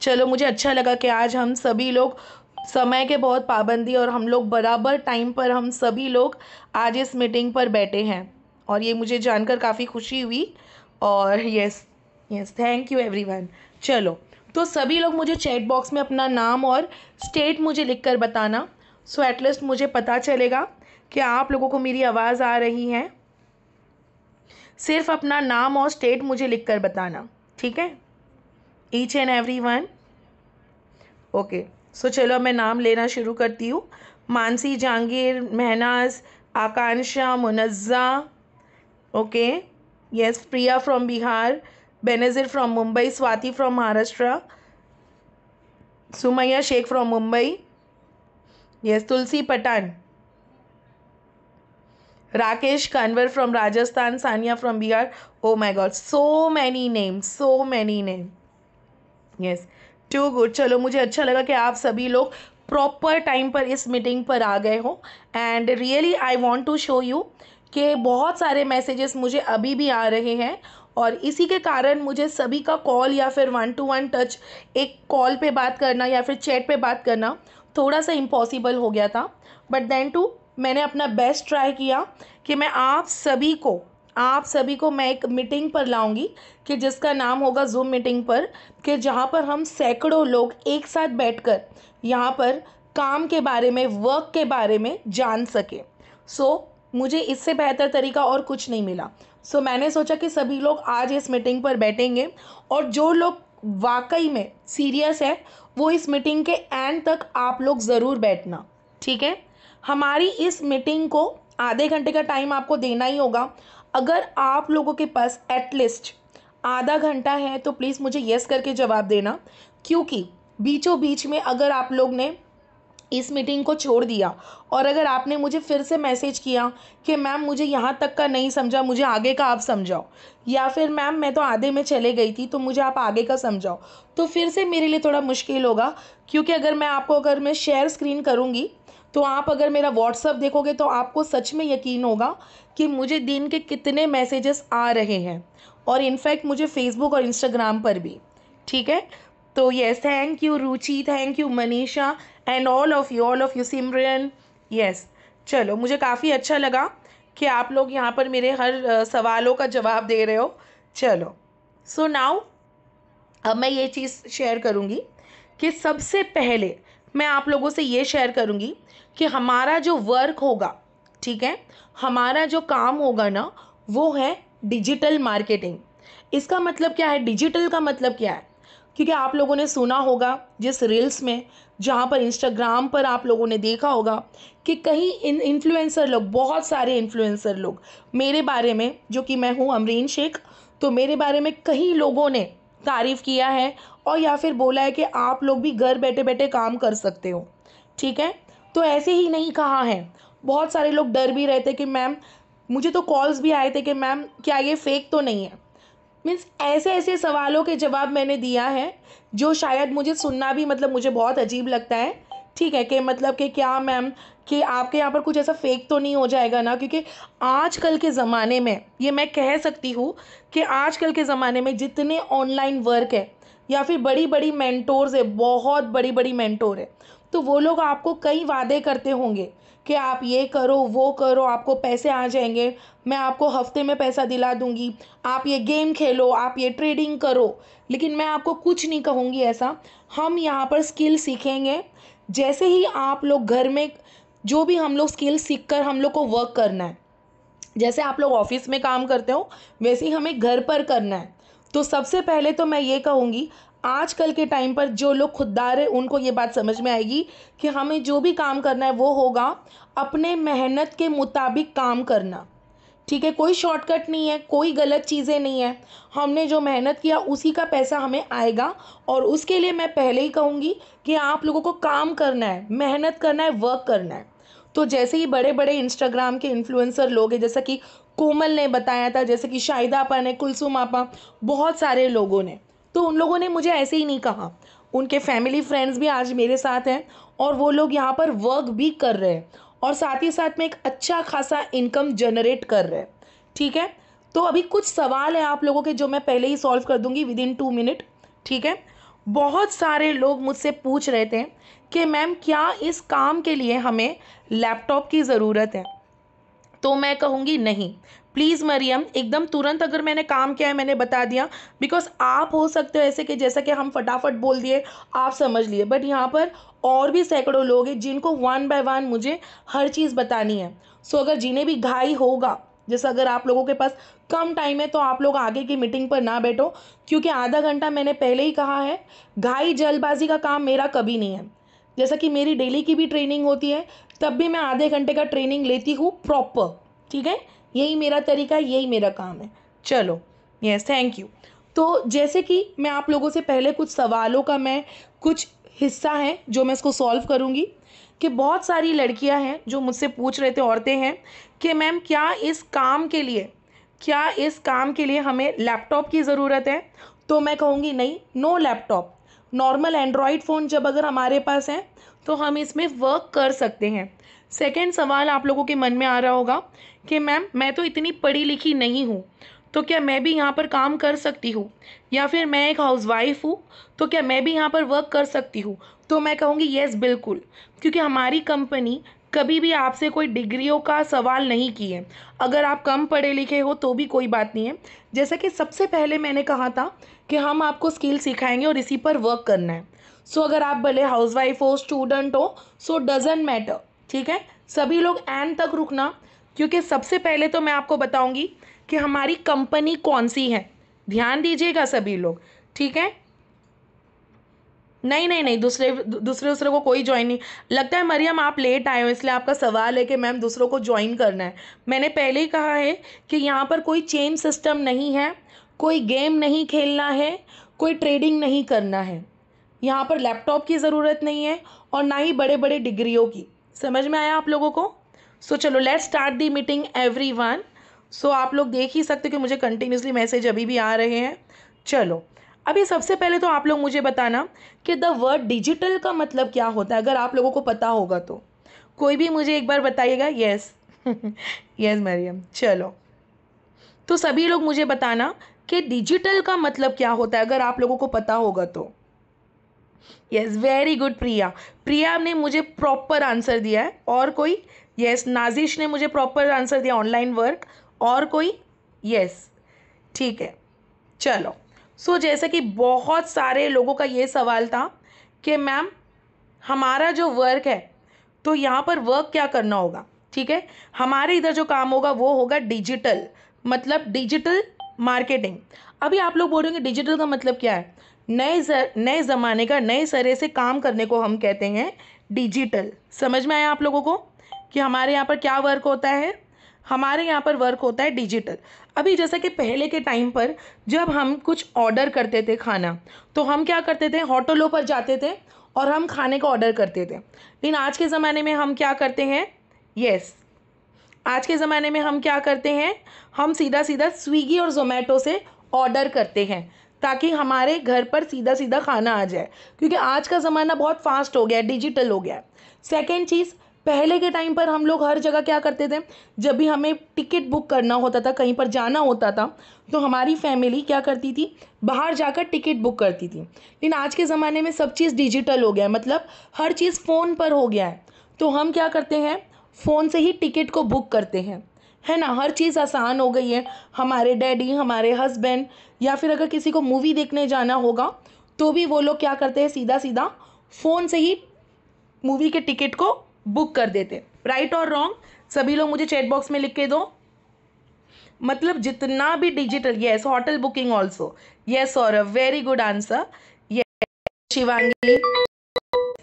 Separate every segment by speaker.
Speaker 1: चलो मुझे अच्छा लगा कि आज हम सभी लोग समय के बहुत पाबंदी और हम लोग बराबर टाइम पर हम सभी लोग आज इस मीटिंग पर बैठे हैं और ये मुझे जानकर काफ़ी खुशी हुई। और yes yes, thank you everyone. चलो, तो सभी लोग मुझे चैट बॉक्स में अपना नाम और स्टेट मुझे लिखकर बताना, सो एटलीस्ट मुझे पता चलेगा कि आप लोगों को मेरी आवाज़ आ रही है। सिर्फ अपना नाम और स्टेट मुझे लिखकर बताना, ठीक है, each and every one. Okay, so चलो मैं नाम लेना शुरू करती हूँ। Mansi, Jahangir, Mahnaz, Akanksha, Munazza, okay, yes, Priya from Bihar, Benazir from Mumbai, Swati from Maharashtra, Sumaiya Shaikh from Mumbai, yes, Tulsi Pathan, Rakesh Kanwar from Rajasthan, Sania from Bihar. Oh my God, so many name, so many name, yes, too good. चलो मुझे अच्छा लगा कि आप सभी लोग प्रॉपर टाइम पर इस मीटिंग पर आ गए हो and really I want to show you कि बहुत सारे मैसेजेस मुझे अभी भी आ रहे हैं और इसी के कारण मुझे सभी का कॉल या फिर 1-to-1 टच, एक कॉल पे बात करना या फिर चैट पे बात करना थोड़ा सा इम्पॉसिबल हो गया था। बट देन टू मैंने अपना बेस्ट ट्राई किया कि मैं आप सभी को मैं एक मीटिंग पर लाऊंगी कि जिसका नाम होगा जूम मीटिंग पर, कि जहाँ पर हम सैकड़ों लोग एक साथ बैठकर यहाँ पर काम के बारे में, वर्क के बारे में जान सके। सो मुझे इससे बेहतर तरीका और कुछ नहीं मिला। सो मैंने सोचा कि सभी लोग आज इस मीटिंग पर बैठेंगे और जो लोग वाकई में सीरियस है वो इस मीटिंग के एंड तक आप लोग ज़रूर बैठना, ठीक है। हमारी इस मीटिंग को आधे घंटे का टाइम आपको देना ही होगा। अगर आप लोगों के पास एटलीस्ट आधा घंटा है तो प्लीज़ मुझे यस करके जवाब देना, क्योंकि बीचों बीच में अगर आप लोग ने इस मीटिंग को छोड़ दिया और अगर आपने मुझे फिर से मैसेज किया कि मैम मुझे यहाँ तक का नहीं समझा, मुझे आगे का आप समझाओ, या फिर मैम मैं तो आधे में चले गई थी तो मुझे आप आगे का समझाओ, तो फिर से मेरे लिए थोड़ा मुश्किल होगा। क्योंकि अगर मैं शेयर स्क्रीन करूँगी तो आप अगर मेरा व्हाट्सअप देखोगे तो आपको सच में यकीन होगा कि मुझे दिन के कितने मैसेजेस आ रहे हैं, और इनफैक्ट मुझे फेसबुक और इंस्टाग्राम पर भी, ठीक है। तो yes, thank you Ruchi, thank you Manisha and all of you Simran, yes. चलो मुझे काफ़ी अच्छा लगा कि आप लोग यहाँ पर मेरे हर सवालों का जवाब दे रहे हो। चलो, सो नाउ अब मैं ये चीज़ शेयर करूँगी कि सबसे पहले मैं आप लोगों से ये शेयर करूँगी कि हमारा जो वर्क होगा, ठीक है, हमारा जो काम होगा ना, वो है डिजिटल मार्केटिंग। इसका मतलब क्या है, डिजिटल का मतलब क्या है? क्योंकि आप लोगों ने सुना होगा जिस रील्स में, जहाँ पर इंस्टाग्राम पर आप लोगों ने देखा होगा कि कहीं इन्फ्लुएंसर लोग, बहुत सारे इन्फ्लुएंसर लोग मेरे बारे में, जो कि मैं हूँ अमरीन शेख, तो मेरे बारे में कई लोगों ने तारीफ़ किया है और या फिर बोला है कि आप लोग भी घर बैठे बैठे काम कर सकते हो, ठीक है। तो ऐसे ही नहीं कहा है, बहुत सारे लोग डर भी रहे थे कि मैम, मुझे तो कॉल्स भी आए थे कि मैम क्या ये फेक तो नहीं है। मीन्स ऐसे ऐसे सवालों के जवाब मैंने दिया है जो शायद मुझे सुनना भी, मतलब मुझे बहुत अजीब लगता है, ठीक है, कि मतलब कि क्या मैम, कि आपके यहाँ पर कुछ ऐसा फेक तो नहीं हो जाएगा ना। क्योंकि आजकल के ज़माने में ये मैं कह सकती हूँ कि आजकल के ज़माने में जितने ऑनलाइन वर्क है या फिर बड़ी बड़ी मेंटोर्स है, बहुत बड़ी बड़ी मेंटोर है, तो वो लोग आपको कई वादे करते होंगे कि आप ये करो वो करो, आपको पैसे आ जाएंगे, मैं आपको हफ्ते में पैसा दिला दूंगी, आप ये गेम खेलो, आप ये ट्रेडिंग करो। लेकिन मैं आपको कुछ नहीं कहूँगी ऐसा। हम यहाँ पर स्किल सीखेंगे। जैसे ही आप लोग घर में, जो भी हम लोग स्किल सीख कर हम लोग को वर्क करना है, जैसे आप लोग ऑफिस में काम करते हो वैसे ही हमें घर पर करना है। तो सबसे पहले तो मैं ये कहूँगी, आजकल के टाइम पर जो लोग खुददार है उनको ये बात समझ में आएगी कि हमें जो भी काम करना है वो होगा अपने मेहनत के मुताबिक काम करना, ठीक है। कोई शॉर्टकट नहीं है, कोई गलत चीज़ें नहीं है, हमने जो मेहनत किया उसी का पैसा हमें आएगा। और उसके लिए मैं पहले ही कहूँगी कि आप लोगों को काम करना है, मेहनत करना है, वर्क करना है। तो जैसे ही बड़े बड़े इंस्टाग्राम के इन्फ्लुएंसर लोग हैं, जैसा कि कोमल ने बताया था, जैसे कि शाहिदा आपा ने, कुलसुम आपा, बहुत सारे लोगों ने, तो उन लोगों ने मुझे ऐसे ही नहीं कहा, उनके फैमिली फ्रेंड्स भी आज मेरे साथ हैं और वो लोग यहाँ पर वर्क भी कर रहे हैं और साथ ही साथ में एक अच्छा खासा इनकम जनरेट कर रहे हैं, ठीक है। तो अभी कुछ सवाल है आप लोगों के जो मैं पहले ही सॉल्व कर दूंगी विद इन 2 मिनट, ठीक है। बहुत सारे लोग मुझसे पूछ रहे थे कि मैम क्या इस काम के लिए हमें लैपटॉप की ज़रूरत है। तो मैं कहूँगी नहीं, प्लीज़ मरियम, एकदम तुरंत अगर मैंने काम किया है मैंने बता दिया, बिकॉज आप हो सकते हो ऐसे कि जैसा कि हम फटाफट बोल दिए आप समझ लिए, बट यहाँ पर और भी सैकड़ों लोग हैं जिनको वन बाय वन मुझे हर चीज़ बतानी है। सो अगर जिन्हें भी घाई होगा, जैसे अगर आप लोगों के पास कम टाइम है तो आप लोग आगे की मीटिंग पर ना बैठो, क्योंकि आधा घंटा मैंने पहले ही कहा है, घाई जल्दबाजी का काम मेरा कभी नहीं है। जैसा कि मेरी डेली की भी ट्रेनिंग होती है, तब भी मैं आधे घंटे का ट्रेनिंग लेती हूँ प्रॉपर, ठीक है, यही मेरा तरीका है, यही मेरा काम है। चलो, यस, थैंक यू। तो जैसे कि मैं आप लोगों से पहले कुछ सवालों का मैं कुछ हिस्सा है जो मैं इसको सॉल्व करूँगी, कि बहुत सारी लड़कियां हैं जो मुझसे पूछ रहे थे, औरतें हैं, कि मैम क्या इस काम के लिए हमें लैपटॉप की ज़रूरत है। तो मैं कहूँगी नहीं, no laptop. Normal Android phone जब अगर हमारे पास है तो हम इसमें वर्क कर सकते हैं। सेकंड सवाल आप लोगों के मन में आ रहा होगा कि मैम मैं तो इतनी पढ़ी लिखी नहीं हूँ, तो क्या मैं भी यहाँ पर काम कर सकती हूँ, या फिर मैं एक हाउसवाइफ हूँ तो क्या मैं भी यहाँ पर वर्क कर सकती हूँ। तो मैं कहूँगी येस, बिल्कुल, क्योंकि हमारी कंपनी कभी भी आपसे कोई डिग्रियों का सवाल नहीं की है। अगर आप कम पढ़े लिखे हो तो भी कोई बात नहीं है। जैसा कि सबसे पहले मैंने कहा था कि हम आपको स्किल सिखाएंगे और इसी पर वर्क करना है। सो अगर आप भले हाउसवाइफ हो, स्टूडेंट हो, सो डजेंट मैटर, ठीक है। सभी लोग एंड तक रुकना, क्योंकि सबसे पहले तो मैं आपको बताऊंगी कि हमारी कंपनी कौन सी है। ध्यान दीजिएगा सभी लोग, ठीक है। नहीं नहीं नहीं, दूसरे दूसरे को कोई ज्वाइन नहीं। लगता है मरियम आप लेट आए हो, इसलिए आपका सवाल है कि मैम दूसरों को ज्वाइन करना है। मैंने पहले ही कहा है कि यहाँ पर कोई चेन सिस्टम नहीं है, कोई गेम नहीं खेलना है, कोई ट्रेडिंग नहीं करना है। यहाँ पर लैपटॉप की ज़रूरत नहीं है और ना ही बड़े बड़े डिग्रियों की। समझ में आया आप लोगों को। सो चलो, let's start the meeting everyone. So आप लोग देख ही सकते हो कि मुझे कंटिन्यूसली मैसेज अभी भी आ रहे हैं। चलो, अभी सबसे पहले तो आप लोग मुझे बताना कि द वर्ड डिजिटल का मतलब क्या होता है, अगर आप लोगों को पता होगा तो कोई भी मुझे एक बार बताइएगा। यस यस मरियम, चलो, तो सभी लोग मुझे बताना कि डिजिटल का मतलब क्या होता है, अगर आप लोगों को पता होगा तो। यस, वेरी गुड प्रिया। प्रिया ने मुझे प्रॉपर आंसर दिया है। और कोई? यस, नाजिश ने मुझे प्रॉपर आंसर दिया, ऑनलाइन वर्क। और कोई? यस, ठीक है, चलो। सो जैसे कि बहुत सारे लोगों का ये सवाल था कि मैम हमारा जो वर्क है तो यहाँ पर वर्क क्या करना होगा, ठीक है। हमारे इधर जो काम होगा वो होगा डिजिटल, मतलब डिजिटल मार्केटिंग। अभी आप लोग बोल रहे होंगे डिजिटल का मतलब क्या है। नए ज़माने का नए सिरे से काम करने को हम कहते हैं डिजिटल। समझ में आया आप लोगों को कि हमारे यहाँ पर क्या वर्क होता है। हमारे यहाँ पर वर्क होता है डिजिटल। अभी जैसा कि पहले के टाइम पर जब हम कुछ ऑर्डर करते थे खाना, तो हम क्या करते थे, होटलों पर जाते थे और हम खाने का ऑर्डर करते थे। लेकिन आज के ज़माने में हम क्या करते हैं, यस, आज के ज़माने में हम क्या करते हैं, हम सीधा सीधा स्विगी और जोमेटो से ऑर्डर करते हैं ताकि हमारे घर पर सीधा सीधा खाना आ जाए, क्योंकि आज का ज़माना बहुत फास्ट हो गया है, डिजिटल हो गया है। सेकेंड चीज़, पहले के टाइम पर हम लोग हर जगह क्या करते थे, जब भी हमें टिकट बुक करना होता था, कहीं पर जाना होता था, तो हमारी फैमिली क्या करती थी, बाहर जाकर टिकट बुक करती थी। लेकिन आज के ज़माने में सब चीज़ डिजिटल हो गया है, मतलब हर चीज़ फ़ोन पर हो गया है। तो हम क्या करते हैं, फ़ोन से ही टिकट को बुक करते हैं, है ना। हर चीज़ आसान हो गई है। हमारे डैडी, हमारे हस्बैंड, या फिर अगर किसी को मूवी देखने जाना होगा तो भी वो लोग क्या करते हैं, सीधा सीधा फ़ोन से ही मूवी के टिकट को बुक कर देते। राइट और रॉन्ग, सभी लोग मुझे चैट बॉक्स में लिख के दो। मतलब जितना भी digital, yes, hotel booking also, yes, Saurabh, very good answer, yes, Shivangi,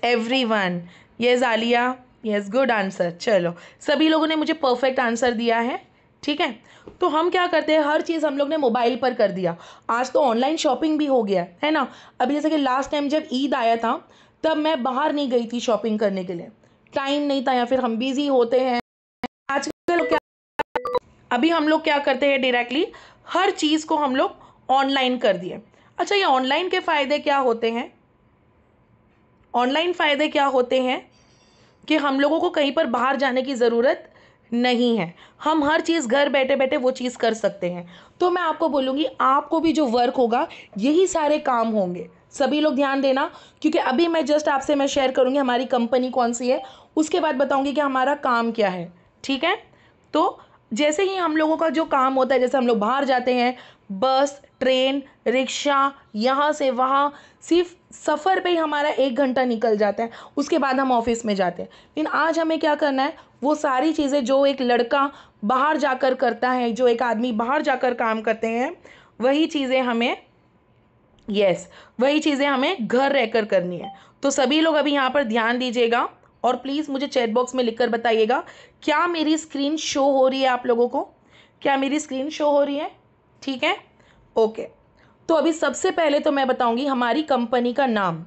Speaker 1: everyone, yes, Alia, yes, good answer. चलो, सभी लोगों ने मुझे परफेक्ट आंसर दिया है, ठीक है। तो हम क्या करते हैं, हर चीज़ हम लोग ने मोबाइल पर कर दिया। आज तो ऑनलाइन शॉपिंग भी हो गया है ना। अभी जैसे कि लास्ट टाइम जब ईद आया था तब मैं बाहर नहीं गई थी शॉपिंग करने के लिए, टाइम नहीं था या फिर हम बिजी होते हैं। आजकल क्या, अभी हम लोग क्या करते हैं, डायरेक्टली हर चीज़ को हम लोग ऑनलाइन कर दिए। अच्छा, ये ऑनलाइन के फ़ायदे क्या होते हैं, ऑनलाइन फ़ायदे क्या होते हैं कि हम लोगों को कहीं पर बाहर जाने की ज़रूरत नहीं है, हम हर चीज़ घर बैठे बैठे वो चीज़ कर सकते हैं। तो मैं आपको बोलूँगी आपको भी जो वर्क होगा यही सारे काम होंगे। सभी लोग ध्यान देना, क्योंकि अभी मैं जस्ट आपसे मैं शेयर करूँगी हमारी कंपनी कौन सी है, उसके बाद बताऊँगी कि हमारा काम क्या है। ठीक है, तो जैसे ही हम लोगों का जो काम होता है, जैसे हम लोग बाहर जाते हैं, बस, ट्रेन, रिक्शा, यहाँ से वहाँ, सिर्फ सफ़र पे ही हमारा 1 घंटा निकल जाता है, उसके बाद हम ऑफिस में जाते हैं। लेकिन आज हमें क्या करना है, वो सारी चीज़ें जो एक लड़का बाहर जाकर करता है, जो एक आदमी बाहर जाकर काम करते हैं, वही चीज़ें हमें वही चीज़ें हमें घर रहकर करनी है। तो सभी लोग अभी यहाँ पर ध्यान दीजिएगा और प्लीज़ मुझे चैट बॉक्स में लिखकर बताइएगा, क्या मेरी स्क्रीन शो हो रही है आप लोगों को? क्या मेरी स्क्रीन शो हो रही है? ठीक है, ओके। तो अभी सबसे पहले तो मैं बताऊंगी हमारी कंपनी का नाम।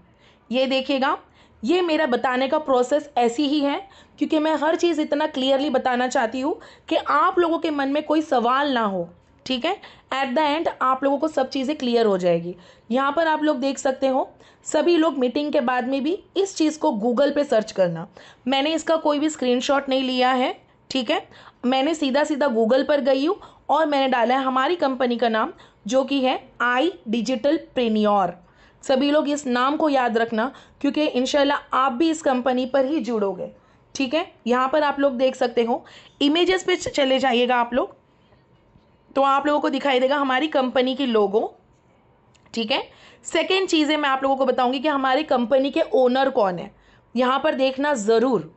Speaker 1: ये देखिएगा, ये मेरा बताने का प्रोसेस ऐसी ही है, क्योंकि मैं हर चीज़ इतना क्लियरली बताना चाहती हूँ कि आप लोगों के मन में कोई सवाल ना हो। ठीक है, एट द एंड आप लोगों को सब चीज़ें क्लियर हो जाएगी। यहाँ पर आप लोग देख सकते हो, सभी लोग मीटिंग के बाद में भी इस चीज़ को गूगल पे सर्च करना। मैंने इसका कोई भी स्क्रीनशॉट नहीं लिया है। ठीक है, मैंने सीधा सीधा गूगल पर गई हूँ और मैंने डाला है हमारी कंपनी का नाम, जो कि है आई डिजिटल प्रेन्योर। सभी लोग इस नाम को याद रखना, क्योंकि इंशाल्लाह आप भी इस कंपनी पर ही जुड़ोगे। ठीक है, यहाँ पर आप लोग देख सकते हो, इमेजेस पे चले जाइएगा आप लोग, तो आप लोगों को दिखाई देगा हमारी कंपनी की लोगो। ठीक है, सेकेंड चीज़ है, मैं आप लोगों को बताऊंगी कि हमारी कंपनी के ओनर कौन है। यहाँ पर देखना ज़रूर,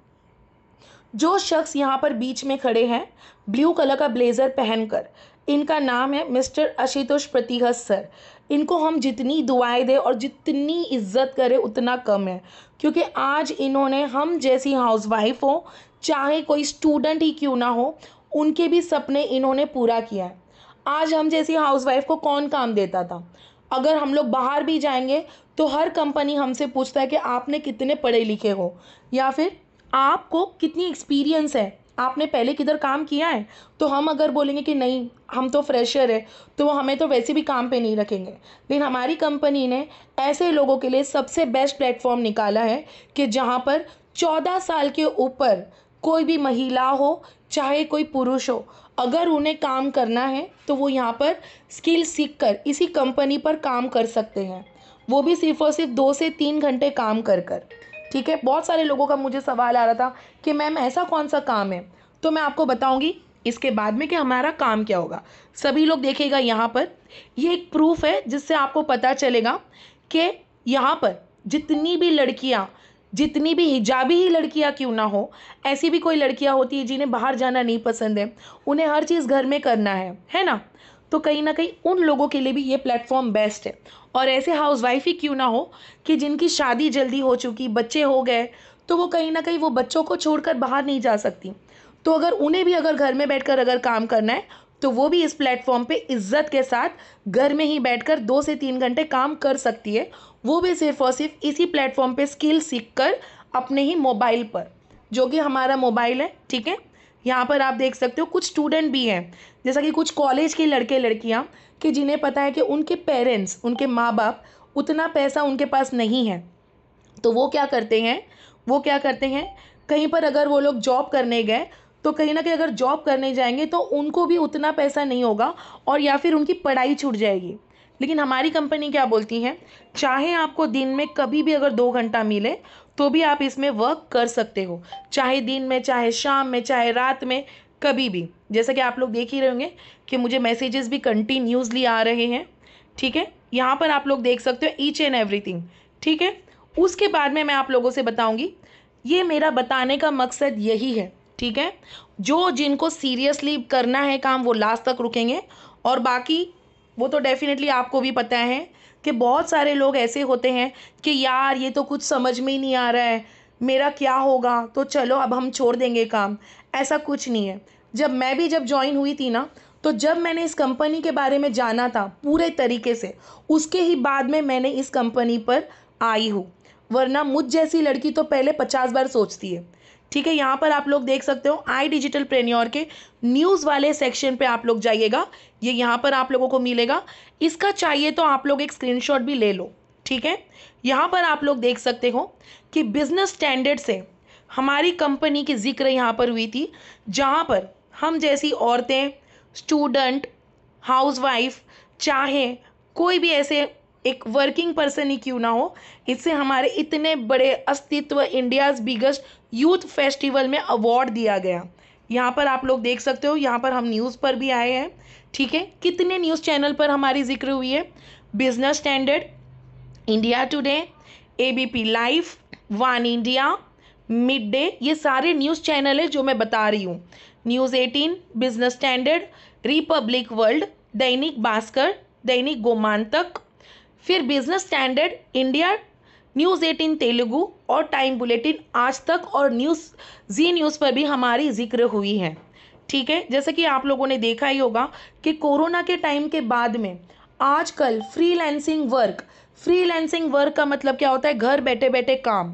Speaker 1: जो शख्स यहाँ पर बीच में खड़े हैं ब्लू कलर का ब्लेज़र पहनकर, इनका नाम है मिस्टर आशुतोष प्रतिहस सर। इनको हम जितनी दुआएं दें और जितनी इज्जत करें उतना कम है, क्योंकि आज इन्होंने हम जैसी हाउसवाइफ हो, चाहे कोई स्टूडेंट ही क्यों ना हो, उनके भी सपने इन्होंने पूरा किया है। आज हम जैसी हाउसवाइफ को कौन काम देता था? अगर हम लोग बाहर भी जाएंगे तो हर कंपनी हमसे पूछता है कि आपने कितने पढ़े लिखे हो, या फिर आपको कितनी एक्सपीरियंस है, आपने पहले किधर काम किया है। तो हम अगर बोलेंगे कि नहीं हम तो फ्रेशर है, तो वो हमें तो वैसे भी काम पे नहीं रखेंगे। लेकिन हमारी कंपनी ने ऐसे लोगों के लिए सबसे बेस्ट प्लेटफॉर्म निकाला है कि जहाँ पर 14 साल के ऊपर कोई भी महिला हो चाहे कोई पुरुष हो, अगर उन्हें काम करना है तो वो यहाँ पर स्किल सीख कर इसी कंपनी पर काम कर सकते हैं, वो भी सिर्फ और सिर्फ 2 से 3 घंटे काम कर कर। ठीक है, बहुत सारे लोगों का मुझे सवाल आ रहा था कि मैम ऐसा कौन सा काम है, तो मैं आपको बताऊंगी इसके बाद में कि हमारा काम क्या होगा। सभी लोग देखिएगा, यहाँ पर ये एक प्रूफ है जिससे आपको पता चलेगा कि यहाँ पर जितनी भी लड़कियाँ, जितनी भी हिजाबी ही लड़कियाँ क्यों ना हो, ऐसी भी कोई लड़कियाँ होती है जिन्हें बाहर जाना नहीं पसंद है, उन्हें हर चीज़ घर में करना है ना। तो कहीं ना कहीं उन लोगों के लिए भी ये प्लेटफॉर्म बेस्ट है। और ऐसे हाउसवाइफ ही क्यों ना हो कि जिनकी शादी जल्दी हो चुकी, बच्चे हो गए, तो वो कहीं ना कहीं वो बच्चों को छोड़कर बाहर नहीं जा सकती। तो अगर उन्हें भी अगर घर में बैठकर अगर काम करना है, तो वो भी इस प्लेटफॉर्म पे इज्जत के साथ घर में ही बैठकर 2 से 3 घंटे काम कर सकती है, वो भी सिर्फ और सिर्फ इसी प्लेटफॉर्म पे स्किल सीख कर अपने ही मोबाइल पर, जो कि हमारा मोबाइल है। ठीक है, यहाँ पर आप देख सकते हो कुछ स्टूडेंट भी हैं, जैसा कि कुछ कॉलेज के लड़के लड़कियाँ, कि जिन्हें पता है कि उनके पेरेंट्स, उनके माँ बाप उतना पैसा उनके पास नहीं है, तो वो क्या करते हैं, कहीं पर अगर वो लोग जॉब करने गए, तो कहीं ना कहीं अगर जॉब करने जाएंगे तो उनको भी उतना पैसा नहीं होगा और या फिर उनकी पढ़ाई छूट जाएगी। लेकिन हमारी कंपनी क्या बोलती है, चाहे आपको दिन में कभी भी अगर 2 घंटा मिले तो भी आप इसमें वर्क कर सकते हो, चाहे दिन में, चाहे शाम में, चाहे रात में, कभी भी। जैसा कि आप लोग देख ही रहे होंगे कि मुझे मैसेजेस भी कंटिन्यूसली आ रहे हैं। ठीक है, यहाँ पर आप लोग देख सकते हो ईच एंड एवरीथिंग। ठीक है, उसके बाद में मैं आप लोगों से बताऊंगी, ये मेरा बताने का मकसद यही है। ठीक है, जो जिनको सीरियसली करना है काम वो लास्ट तक रुकेंगे, और बाकी वो तो डेफिनेटली आपको भी पता है कि बहुत सारे लोग ऐसे होते हैं कि यार ये तो कुछ समझ में ही नहीं आ रहा है, मेरा क्या होगा, तो चलो अब हम छोड़ देंगे काम। ऐसा कुछ नहीं है। जब ज्वाइन हुई थी ना, तो जब मैंने इस कंपनी के बारे में जाना था पूरे तरीके से, उसके ही बाद में मैंने इस कंपनी पर आई हूँ, वरना मुझ जैसी लड़की तो पहले 50 बार सोचती है। ठीक है, यहाँ पर आप लोग देख सकते हो आई डिजिटल प्रेन्योर के न्यूज़ वाले सेक्शन पे आप लोग जाइएगा, ये यहाँ पर आप लोगों को मिलेगा। इसका चाहिए तो आप लोग एक स्क्रीनशॉट भी ले लो। ठीक है, यहाँ पर आप लोग देख सकते हो कि बिजनेस स्टैंडर्ड से हमारी कंपनी की जिक्र यहाँ पर हुई थी, जहाँ पर हम जैसी औरतें, स्टूडेंट, हाउसवाइफ, चाहे कोई भी ऐसे एक वर्किंग पर्सन ही क्यों ना हो, इससे हमारे इतने बड़े अस्तित्व, इंडियाज़ बिगेस्ट यूथ फेस्टिवल में अवार्ड दिया गया। यहाँ पर आप लोग देख सकते हो, यहाँ पर हम न्यूज़ पर भी आए हैं, ठीक है। कितने न्यूज़ चैनल पर हमारी जिक्र हुई है, business standard, India today, ABP live, one India, mid day, ये सारे न्यूज़ चैनल है जो मैं बता रही हूँ। News 18, business standard, Republic world, Dainik Bhaskar, दैनिक गोमांतक, फिर business standard, India, news 18 Telugu और टाइम बुलेटिन, आज तक और जी न्यूज़ पर भी हमारी जिक्र हुई है, ठीक है। जैसे कि आप लोगों ने देखा ही होगा कि कोरोना के टाइम के बाद में आजकल फ्रीलांसिंग वर्क का मतलब क्या होता है, घर बैठे बैठे काम।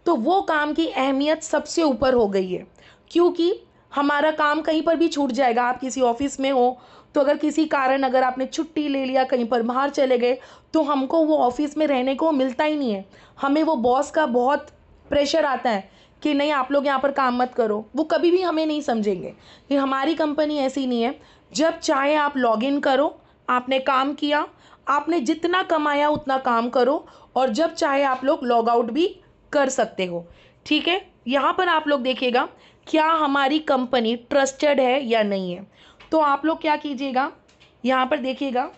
Speaker 1: तो वो काम की अहमियत सबसे ऊपर हो गई है, क्योंकि हमारा काम कहीं पर भी छूट जाएगा। आप किसी ऑफिस में हो तो अगर किसी कारण अगर आपने छुट्टी ले लिया, कहीं पर बाहर चले गए, तो हमको वो ऑफिस में रहने को मिलता ही नहीं है। हमें वो बॉस का बहुत प्रेशर आता है कि नहीं आप लोग यहाँ पर काम मत करो, वो कभी भी हमें नहीं समझेंगे। ये हमारी कंपनी ऐसी नहीं है, जब चाहे आप लॉग इन करो, आपने काम किया, आपने जितना कमाया उतना काम करो, और जब चाहे आप लोग लॉग आउट भी कर सकते हो, ठीक है। यहाँ पर आप लोग देखिएगा क्या हमारी कंपनी ट्रस्टेड है या नहीं है। तो आप लोग क्या कीजिएगा, यहाँ पर देखिएगा,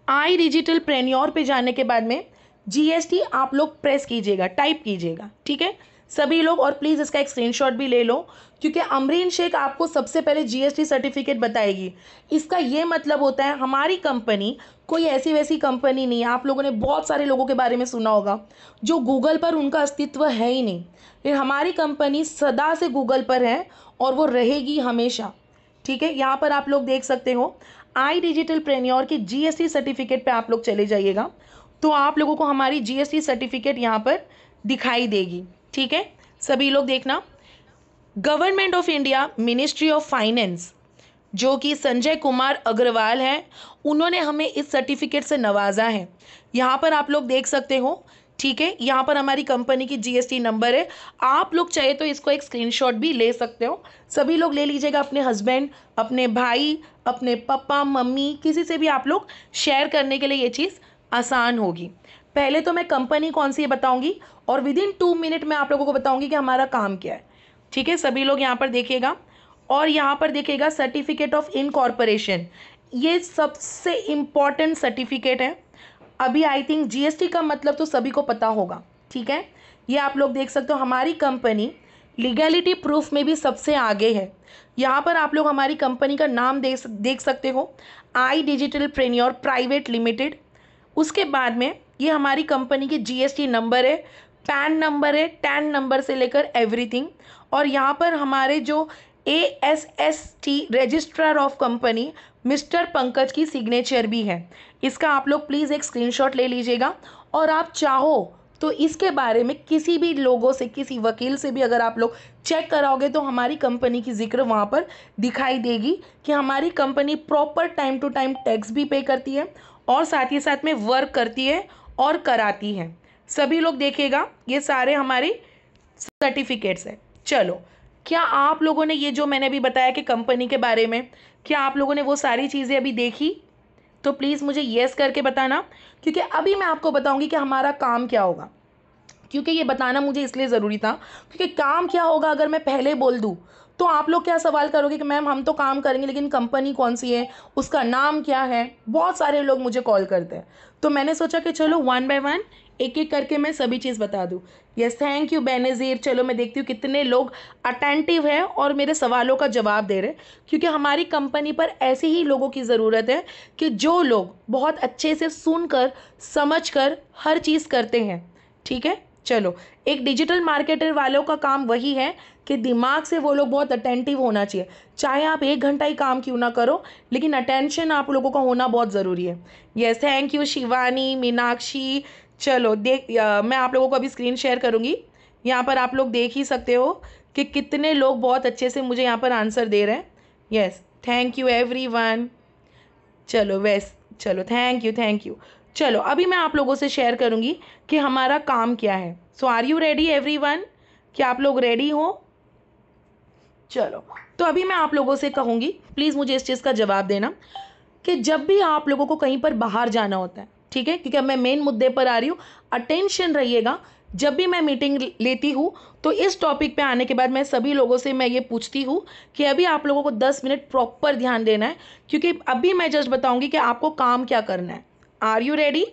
Speaker 1: आई डिजिटल प्रेन्योर पे जाने के बाद में जीएसटी आप लोग प्रेस कीजिएगा, टाइप कीजिएगा, ठीक है सभी लोग। और प्लीज़ इसका एक स्क्रीनशॉट भी ले लो, क्योंकि अमरीन शेख आपको सबसे पहले जीएसटी सर्टिफिकेट बताएगी। इसका ये मतलब होता है हमारी कंपनी कोई ऐसी वैसी कंपनी नहीं है। आप लोगों ने बहुत सारे लोगों के बारे में सुना होगा जो गूगल पर उनका अस्तित्व है ही नहीं, लेकिन हमारी कंपनी सदा से गूगल पर है और वो रहेगी हमेशा, ठीक है। यहाँ पर आप लोग देख सकते हो आई डिजिटल प्रेन्योर की जीएसटी सर्टिफिकेट पे आप लोग चले जाइएगा, तो आप लोगों को हमारी जीएसटी सर्टिफिकेट यहाँ पर दिखाई देगी, ठीक है। सभी लोग देखना, government of India, ministry of finance, जो कि संजय कुमार अग्रवाल है, उन्होंने हमें इस सर्टिफिकेट से नवाजा है। यहाँ पर आप लोग देख सकते हो, ठीक है। यहाँ पर हमारी कंपनी की जीएसटी नंबर है, आप लोग चाहे तो इसको एक स्क्रीनशॉट भी ले सकते हो। सभी लोग ले लीजिएगा, अपने हस्बैंड, अपने भाई, अपने पापा मम्मी, किसी से भी आप लोग शेयर करने के लिए ये चीज़ आसान होगी। पहले तो मैं कंपनी कौन सी है बताऊंगी, और विदिन 2 मिनट में आप लोगों को बताऊंगी कि हमारा काम क्या है, ठीक है। सभी लोग यहाँ पर देखिएगा, और यहाँ पर देखिएगा सर्टिफिकेट ऑफ इनकॉर्पोरेशन, ये सबसे इम्पॉर्टेंट सर्टिफिकेट है। अभी आई थिंक जीएसटी का मतलब तो सभी को पता होगा, ठीक है। ये आप लोग देख सकते हो, हमारी कंपनी लीगैलिटी प्रूफ में भी सबसे आगे है। यहाँ पर आप लोग हमारी कंपनी का नाम देख सकते हो, आई डिजिटल प्रेन्योर प्राइवेट लिमिटेड। उसके बाद में ये हमारी कंपनी की जीएसटी नंबर है, पैन नंबर है, टैन नंबर से लेकर एवरीथिंग। और यहाँ पर हमारे जो ASST registrar of company mister Pankaj की सिग्नेचर भी है। इसका आप लोग प्लीज़ एक स्क्रीनशॉट ले लीजिएगा, और आप चाहो तो इसके बारे में किसी भी लोगों से, किसी वकील से भी अगर आप लोग चेक कराओगे तो हमारी कंपनी की जिक्र वहाँ पर दिखाई देगी कि हमारी company proper time to time tax भी पे करती है, और साथ ही साथ में वर्क करती है और कराती है। सभी लोग देखिएगा, ये सारे हमारे सर्टिफिकेट्स हैं। चलो, क्या आप लोगों ने ये जो मैंने अभी बताया कि कंपनी के बारे में, क्या आप लोगों ने वो सारी चीज़ें अभी देखी? तो प्लीज़ मुझे येस करके बताना, क्योंकि अभी मैं आपको बताऊंगी कि हमारा काम क्या होगा। क्योंकि ये बताना मुझे इसलिए ज़रूरी था, क्योंकि काम क्या होगा अगर मैं पहले बोल दूँ तो आप लोग क्या सवाल करोगे कि मैम हम तो काम करेंगे लेकिन कंपनी कौन सी है, उसका नाम क्या है। बहुत सारे लोग मुझे कॉल करते हैं, तो मैंने सोचा कि चलो 1 बाय 1 एक एक करके मैं सभी चीज़ बता दूँ। Yes, thank you Benazir. चलो मैं देखती हूँ कितने लोग अटेंटिव है और मेरे सवालों का जवाब दे रहे हैं, क्योंकि हमारी कंपनी पर ऐसे ही लोगों की ज़रूरत है कि जो लोग बहुत अच्छे से सुनकर समझकर हर चीज़ करते हैं, ठीक है। चलो, एक डिजिटल मार्केटर वालों का काम वही है कि दिमाग से वो लोग बहुत अटेंटिव होना चाहिए। चाहे आप 1 घंटा ही काम क्यों ना करो, लेकिन अटेंशन आप लोगों का होना बहुत ज़रूरी है। Yes, thank you Shivani, Meenakshi. चलो मैं आप लोगों को अभी स्क्रीन शेयर करूँगी, यहाँ पर आप लोग देख ही सकते हो कि कितने लोग बहुत अच्छे से मुझे यहाँ पर आंसर दे रहे हैं। Yes, thank you everyone. चलो थैंक यू। चलो अभी मैं आप लोगों से शेयर करूँगी कि हमारा काम क्या है। सो आर यू रेडी एवरीवन? क्या आप लोग रेडी हो? चलो, तो अभी मैं आप लोगों से कहूँगी, प्लीज़ मुझे इस चीज़ का जवाब देना कि जब भी आप लोगों को कहीं पर बाहर जाना होता है, ठीक है, क्योंकि अब मैं मेन मुद्दे पर आ रही हूँ। अटेंशन रहिएगा, जब भी मैं मीटिंग लेती हूँ तो इस टॉपिक पे आने के बाद मैं सभी लोगों से मैं ये पूछती हूँ कि अभी आप लोगों को 10 मिनट प्रॉपर ध्यान देना है, क्योंकि अभी मैं जस्ट बताऊंगी कि आपको काम क्या करना है। Are you ready?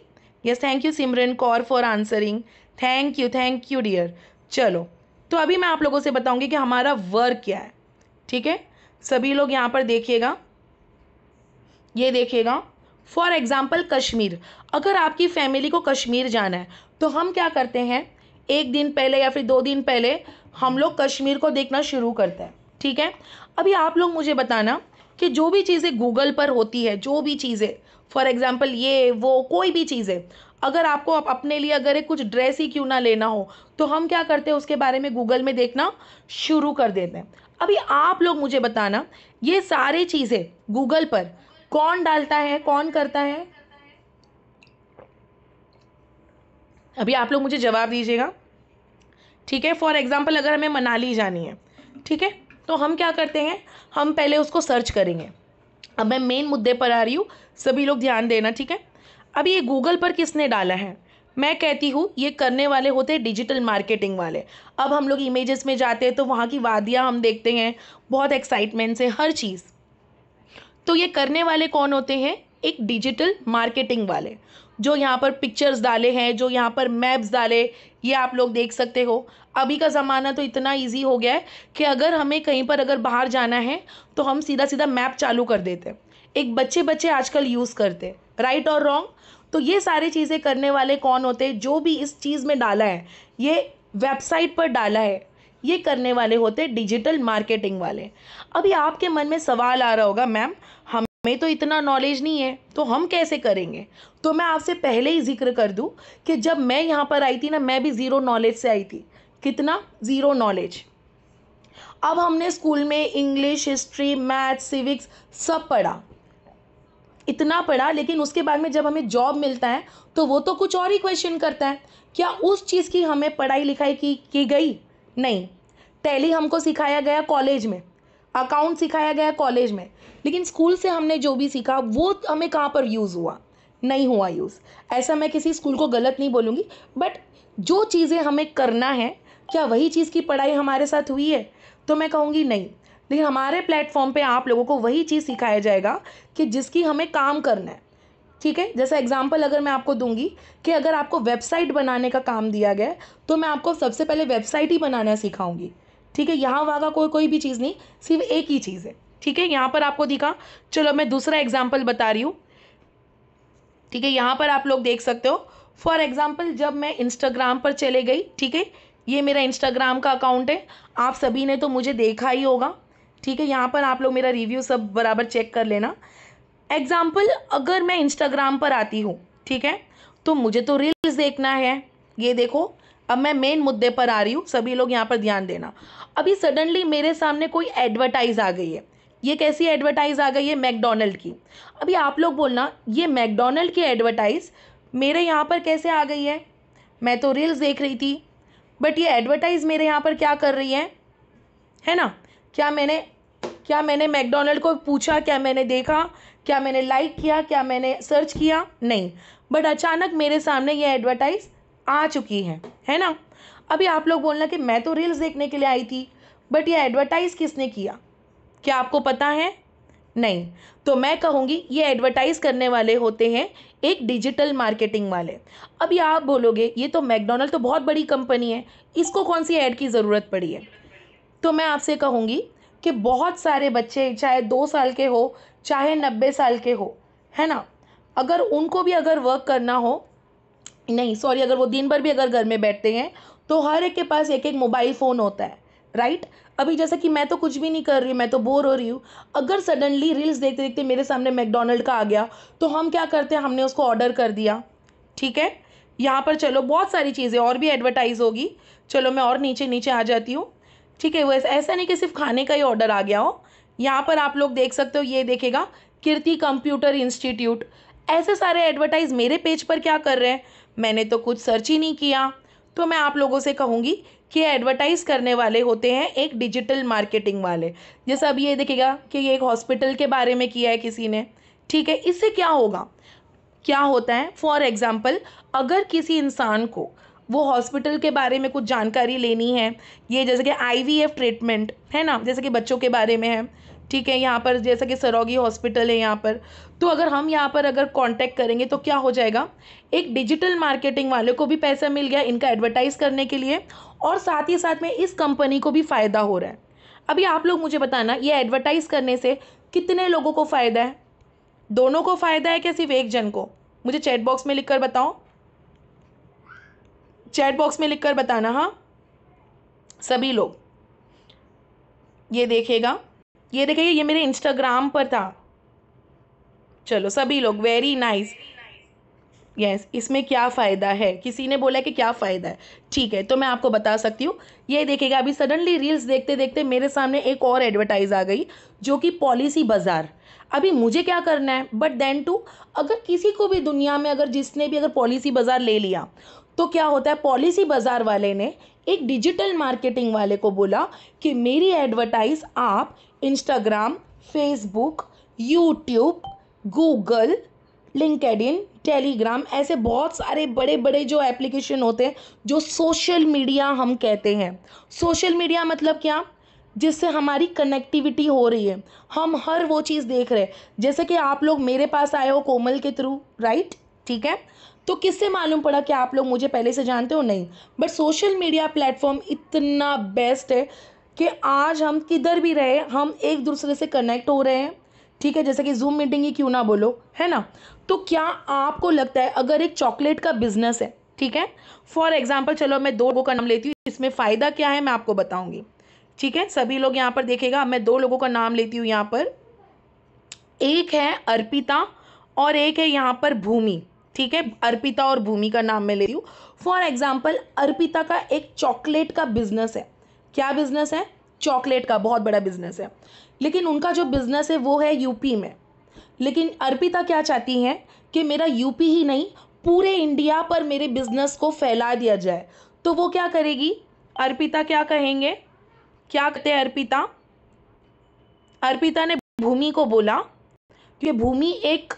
Speaker 1: Yes, thank you Simran Kaur for answering, thank you dear. चलो, तो अभी मैं आप लोगों से बताऊंगी कि हमारा वर्क क्या है। ठीक है, सभी लोग यहाँ पर देखिएगा, ये देखिएगा। फॉर एग्जाम्पल कश्मीर, अगर आपकी फैमिली को कश्मीर जाना है तो हम क्या करते हैं, एक दिन पहले या फिर 2 दिन पहले हम लोग कश्मीर को देखना शुरू करते हैं। ठीक है, अभी आप लोग मुझे बताना कि जो भी चीज़ें गूगल पर होती है, जो भी चीज़ें, फॉर एग्जाम्पल ये वो कोई भी चीज़ें, अगर आपको अपने लिए अगर एक कुछ ड्रेस ही क्यों ना लेना हो तो हम क्या करते हैं, उसके बारे में गूगल में देखना शुरू कर देते हैं। अभी आप लोग मुझे बताना, ये सारी चीज़ें गूगल पर कौन डालता है, कौन करता है? अभी आप लोग मुझे जवाब दीजिएगा। ठीक है, फॉर एग्जाम्पल अगर हमें मनाली जानी है, ठीक है, तो हम क्या करते हैं, हम पहले उसको सर्च करेंगे। अब मैं मेन मुद्दे पर आ रही हूँ, सभी लोग ध्यान देना। ठीक है, अभी ये गूगल पर किसने डाला है? मैं कहती हूँ ये करने वाले होते हैं डिजिटल मार्केटिंग वाले। अब हम लोग इमेजेस में जाते हैं तो वहाँ की वादियाँ हम देखते हैं, बहुत एक्साइटमेंट से हर चीज़। तो ये करने वाले कौन होते हैं? एक डिजिटल मार्केटिंग वाले, जो यहाँ पर पिक्चर्स डाले हैं, जो यहाँ पर मैप्स डाले, ये आप लोग देख सकते हो। अभी का ज़माना तो इतना इजी हो गया है कि अगर हमें कहीं पर अगर बाहर जाना है तो हम सीधा सीधा मैप चालू कर देते हैं। एक बच्चे आजकल यूज़ करते हैं, राइट और रॉन्ग? तो ये सारी चीज़ें करने वाले कौन होते हैं? जो भी इस चीज़ में डाला है, ये वेबसाइट पर डाला है, ये करने वाले होते हैं डिजिटल मार्केटिंग वाले। अभी आपके मन में सवाल आ रहा होगा, मैम हमें तो इतना नॉलेज नहीं है तो हम कैसे करेंगे? तो मैं आपसे पहले ही जिक्र कर दूं कि जब मैं यहाँ पर आई थी ना, मैं भी ज़ीरो नॉलेज से आई थी। कितना? Zero knowledge. अब हमने स्कूल में इंग्लिश, हिस्ट्री, मैथ, सिविक्स सब पढ़ा, इतना पढ़ा, लेकिन उसके बाद में जब हमें जॉब मिलता है तो वो तो कुछ और ही क्वेश्चन करता है। क्या उस चीज़ की हमें पढ़ाई लिखाई की गई? नहीं। टैली हमको सिखाया गया कॉलेज में, अकाउंट सिखाया गया कॉलेज में, लेकिन स्कूल से हमने जो भी सीखा वो हमें कहाँ पर यूज़ हुआ? नहीं हुआ यूज़। ऐसा मैं किसी स्कूल को गलत नहीं बोलूँगी, बट जो चीज़ें हमें करना है, क्या वही चीज़ की पढ़ाई हमारे साथ हुई है? तो मैं कहूँगी नहीं। लेकिन हमारे प्लेटफॉर्म पे आप लोगों को वही चीज़ सिखाया जाएगा कि जिसकी हमें काम करना है। ठीक है, जैसा एग्जांपल अगर मैं आपको दूंगी कि अगर आपको वेबसाइट बनाने का काम दिया गया है तो मैं आपको सबसे पहले वेबसाइट ही बनाना सिखाऊंगी। ठीक है, यहाँ वहाँ का कोई भी चीज़ नहीं, सिर्फ एक ही चीज़ है। ठीक है, यहाँ पर आपको दिखा। चलो मैं दूसरा एग्जाम्पल बता रही हूँ। ठीक है, यहाँ पर आप लोग देख सकते हो। फॉर एग्जाम्पल जब मैं इंस्टाग्राम पर चले गई, ठीक है, ये मेरा इंस्टाग्राम का अकाउंट है, आप सभी ने तो मुझे देखा ही होगा। ठीक है, यहाँ पर आप लोग मेरा रिव्यू सब बराबर चेक कर लेना। एग्जाम्पल अगर मैं इंस्टाग्राम पर आती हूँ, ठीक है, तो मुझे तो रील्स देखना है। ये देखो, अब मैं मेन मुद्दे पर आ रही हूँ, सभी लोग यहाँ पर ध्यान देना। अभी सडनली मेरे सामने कोई एडवर्टाइज आ गई है। ये कैसी एडवर्टाइज आ गई है? मैकडोनल्ड की। अभी आप लोग बोलना, ये मैकडोनल्ड की एडवर्टाइज मेरे यहाँ पर कैसे आ गई है? मैं तो रील्स देख रही थी, बट ये एडवर्टाइज मेरे यहाँ पर क्या कर रही है ना? क्या मैंने मैकडोनल्ड को पूछा? क्या मैंने देखा? क्या मैंने लाइक किया? क्या मैंने सर्च किया? नहीं, बट अचानक मेरे सामने ये एडवर्टाइज आ चुकी है ना? अभी आप लोग बोलना कि मैं तो रील्स देखने के लिए आई थी, बट ये एडवर्टाइज किसने किया? क्या आपको पता है? नहीं। तो मैं कहूँगी ये एडवर्टाइज करने वाले होते हैं एक डिजिटल मार्केटिंग वाले। अभी आप बोलोगे ये तो मैकडोनल्ड तो बहुत बड़ी कंपनी है, इसको कौन सी ऐड की ज़रूरत पड़ी है? तो मैं आपसे कहूँगी कि बहुत सारे बच्चे, चाहे 2 साल के हो, चाहे 90 साल के हो, है ना, अगर उनको भी अगर वर्क करना हो, नहीं सॉरी, अगर वो दिन भर भी अगर घर में बैठते हैं तो हर एक के पास एक एक मोबाइल फ़ोन होता है, राइट? अभी जैसे कि मैं तो कुछ भी नहीं कर रही, मैं तो बोर हो रही हूँ, अगर सडनली रील्स देखते देखते मेरे सामने मैकडोनल्ड का आ गया तो हम क्या करते हैं? हमने उसको ऑर्डर कर दिया। ठीक है, यहाँ पर चलो बहुत सारी चीज़ें और भी एडवर्टाइज होगी। चलो मैं और नीचे नीचे आ जाती हूँ। ठीक है, वो ऐसा नहीं कि सिर्फ खाने का ही ऑर्डर आ गया हो। यहाँ पर आप लोग देख सकते हो, ये देखेगा कीर्ति कंप्यूटर इंस्टीट्यूट। ऐसे सारे एडवर्टाइज मेरे पेज पर क्या कर रहे हैं? मैंने तो कुछ सर्च ही नहीं किया। तो मैं आप लोगों से कहूँगी कि एडवर्टाइज करने वाले होते हैं एक डिजिटल मार्केटिंग वाले। जैसे अब ये देखेगा कि ये एक हॉस्पिटल के बारे में किया है किसी ने। ठीक है, इससे क्या होगा? क्या होता है, फॉर एग्जाम्पल अगर किसी इंसान को वो हॉस्पिटल के बारे में कुछ जानकारी लेनी है, ये जैसे कि आईवीएफ ट्रीटमेंट है ना, जैसे कि बच्चों के बारे में है, ठीक है, यहाँ पर जैसे कि सरोगी हॉस्पिटल है यहाँ पर, तो अगर हम यहाँ पर अगर कांटेक्ट करेंगे तो क्या हो जाएगा, एक डिजिटल मार्केटिंग वाले को भी पैसा मिल गया इनका एडवर्टाइज करने के लिए, और साथ ही साथ में इस कंपनी को भी फ़ायदा हो रहा है। अभी आप लोग मुझे बताना, ये एडवर्टाइज करने से कितने लोगों को फ़ायदा है? दोनों को फ़ायदा है क्या सिर्फ एक जन को? मुझे चैट बॉक्स में लिखकर बताओ, चैट बॉक्स में लिखकर बताना। हाँ सभी लोग, ये देखेगा, ये देखिए ये मेरे इंस्टाग्राम पर था। चलो सभी लोग, वेरी नाइस, यस। इसमें क्या फ़ायदा है, किसी ने बोला कि क्या फ़ायदा है, ठीक है, तो मैं आपको बता सकती हूँ। ये देखिएगा, अभी सडनली रील्स देखते देखते मेरे सामने एक और एडवर्टाइज आ गई जो कि पॉलिसी बाज़ार। अभी मुझे क्या करना है, बट देन टू, अगर किसी को भी दुनिया में अगर जिसने भी अगर पॉलिसी बाज़ार ले लिया तो क्या होता है, पॉलिसी बाज़ार वाले ने एक डिजिटल मार्केटिंग वाले को बोला कि मेरी एडवर्टाइज आप Instagram, Facebook, YouTube, Google, LinkedIn, Telegram, ऐसे बहुत सारे बड़े बड़े जो एप्लीकेशन होते हैं जो सोशल मीडिया हम कहते हैं। सोशल मीडिया मतलब क्या, जिससे हमारी कनेक्टिविटी हो रही है, हम हर वो चीज़ देख रहे हैं। जैसे कि आप लोग मेरे पास आए हो कोमल के थ्रू, राइट, ठीक है, तो किससे मालूम पड़ा कि आप लोग मुझे पहले से जानते हो? नहीं, बट सोशल मीडिया प्लेटफॉर्म इतना बेस्ट है कि आज हम किधर भी रहे हम एक दूसरे से कनेक्ट हो रहे हैं, ठीक है, जैसे कि जूम मीटिंग ही क्यों ना बोलो, है ना। तो क्या आपको लगता है अगर एक चॉकलेट का बिजनेस है, ठीक है, फॉर एग्जांपल, चलो मैं दो लोगों का नाम लेती हूँ, इसमें फ़ायदा क्या है मैं आपको बताऊंगी, ठीक है, सभी लोग यहाँ पर देखेगा, मैं दो लोगों का नाम लेती हूँ यहाँ पर, एक है अर्पिता और एक है यहाँ पर भूमि, ठीक है, अर्पिता और भूमि का नाम मैं ले रही हूँ। फॉर एग्जाम्पल अर्पिता का एक चॉकलेट का बिजनेस है। क्या बिजनेस है? चॉकलेट का बहुत बड़ा बिजनेस है, लेकिन उनका जो बिजनेस है वो है यूपी में। लेकिन अर्पिता क्या चाहती हैं कि मेरा यूपी ही नहीं पूरे इंडिया पर मेरे बिजनेस को फैला दिया जाए। तो वो क्या करेगी, अर्पिता क्या कहेंगे, क्या कहते हैं अर्पिता, अर्पिता ने भूमि को बोला कि भूमि एक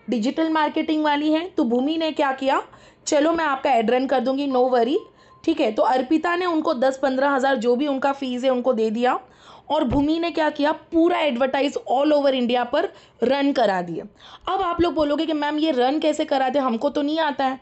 Speaker 1: डिजिटल मार्केटिंग वाली है, तो भूमि ने क्या किया, चलो मैं आपका एड रन कर दूंगी, नो वरी, ठीक है। तो अर्पिता ने उनको 10-15 हज़ार जो भी उनका फीस है उनको दे दिया, और भूमि ने क्या किया, पूरा एडवर्टाइज ऑल ओवर इंडिया पर रन करा दिए। अब आप लोग बोलोगे कि मैम ये रन कैसे कराते, हमको तो नहीं आता है।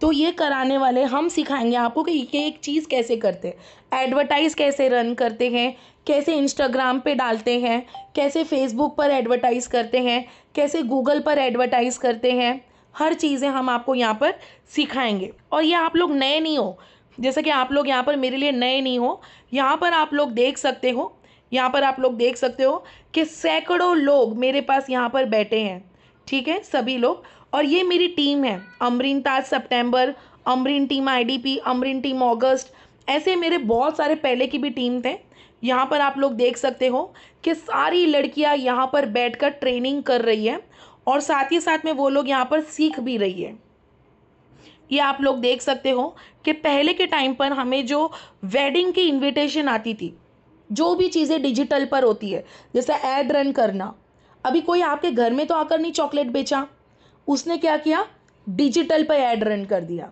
Speaker 1: तो ये कराने वाले हम सिखाएंगे आपको कि ये एक चीज़ कैसे करते हैं, एडवर्टाइज कैसे रन करते हैं, कैसे इंस्टाग्राम पे डालते हैं, कैसे फेसबुक पर एडवर्टाइज करते हैं, कैसे गूगल पर एडवर्टाइज करते हैं, हर चीज़ें हम आपको यहाँ पर सिखाएंगे। और ये आप लोग नए नहीं हो, जैसे कि आप लोग यहाँ पर मेरे लिए नए नहीं हो, यहाँ पर आप लोग देख सकते हो, यहाँ पर आप लोग देख सकते हो कि सैकड़ों लोग मेरे पास यहाँ पर बैठे हैं, ठीक है, सभी लोग। और ये मेरी टीम है, अमरीन ताज सितंबर, Amreen team IDP, Amreen team अगस्त, ऐसे मेरे बहुत सारे पहले की भी टीम थे। यहाँ पर आप लोग देख सकते हो कि सारी लड़कियाँ यहाँ पर बैठकर ट्रेनिंग कर रही है, और साथ ही साथ में वो लोग यहाँ पर सीख भी रही है। ये आप लोग देख सकते हो कि पहले के टाइम पर हमें जो वेडिंग की इनविटेशन आती थी, जो भी चीज़ें डिजिटल पर होती है, जैसे ऐड रन करना, अभी कोई आपके घर में तो आकर नहीं चॉकलेट बेचा, उसने क्या किया, डिजिटल पर ऐड रन कर दिया।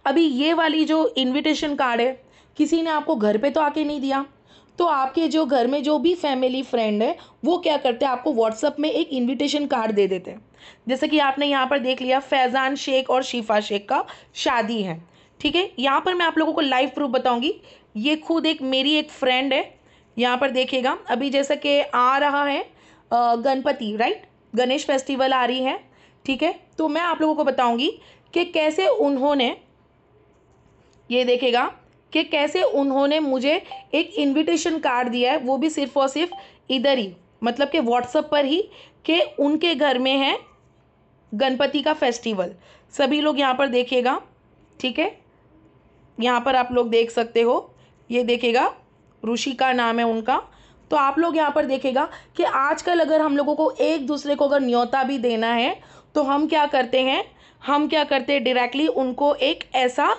Speaker 1: अभी ये वाली जो इनविटेशन कार्ड है, किसी ने आपको घर पे तो आके नहीं दिया, तो आपके जो घर में जो भी फैमिली फ्रेंड है वो क्या करते हैं, आपको व्हाट्सअप में एक इनविटेशन कार्ड दे देते हैं। जैसे कि आपने यहाँ पर देख लिया, फैज़ान शेख और शिफा शेख का शादी है, ठीक है। यहाँ पर मैं आप लोगों को लाइव प्रूफ बताऊँगी, ये खुद एक मेरी एक फ्रेंड है। यहाँ पर देखिएगा, अभी जैसे कि आ रहा है गणपति, राइट, गणेश फेस्टिवल आ रही है, ठीक है, तो मैं आप लोगों को बताऊंगी कि कैसे उन्होंने, ये देखेगा कि कैसे उन्होंने मुझे एक इनविटेशन कार्ड दिया है, वो भी सिर्फ और सिर्फ इधर ही, मतलब कि व्हाट्सएप पर ही, कि उनके घर में है गणपति का फेस्टिवल। सभी लोग यहाँ पर देखिएगा, ठीक है, यहाँ पर आप लोग देख सकते हो, ये देखेगा, ऋषि का नाम है उनका। तो आप लोग यहाँ पर देखेगा कि आजकल अगर हम लोगों को एक दूसरे को अगर न्योता भी देना है तो हम क्या करते हैं, हम क्या करते हैं, डायरेक्टली उनको एक ऐसा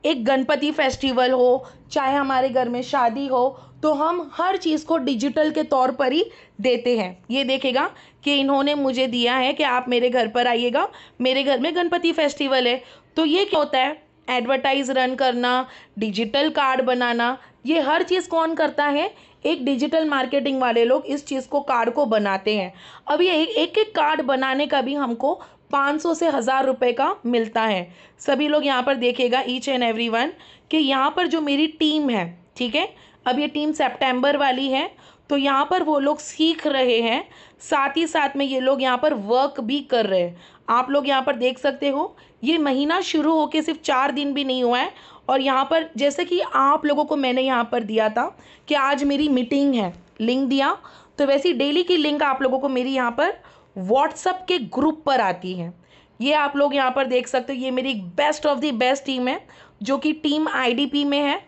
Speaker 1: एक गणपति फेस्टिवल हो, चाहे हमारे घर में शादी हो, तो हम हर चीज़ को डिजिटल के तौर पर ही देते हैं। ये देखेगा कि इन्होंने मुझे दिया है कि आप मेरे घर पर आइएगा, मेरे घर में गणपति फेस्टिवल है। तो ये क्या होता है, एडवर्टाइज रन करना, डिजिटल कार्ड बनाना, ये हर चीज़ कौन करता है, एक डिजिटल मार्केटिंग वाले लोग इस चीज़ को, कार्ड को बनाते हैं। अब ये एक एक कार्ड बनाने का भी हमको 500 से 1000 रुपये का मिलता है। सभी लोग यहाँ पर देखेगा, ईच एंड एवरी वन, कि यहाँ पर जो मेरी टीम है, ठीक है, अब ये टीम सितंबर वाली है, तो यहाँ पर वो लोग सीख रहे हैं, साथ ही साथ में ये लोग यहाँ पर वर्क भी कर रहे हैं। आप लोग यहाँ पर देख सकते हो, ये महीना शुरू होके सिर्फ 4 दिन भी नहीं हुआ है, और यहाँ पर जैसे कि आप लोगों को मैंने यहाँ पर दिया था कि आज मेरी मीटिंग है, लिंक दिया, तो वैसी डेली की लिंक आप लोगों को मेरी यहाँ पर व्हाट्सएप के ग्रुप पर आती है। ये आप लोग यहाँ पर देख सकते हो, ये मेरी best of the best team है जो कि टीम IDP में है।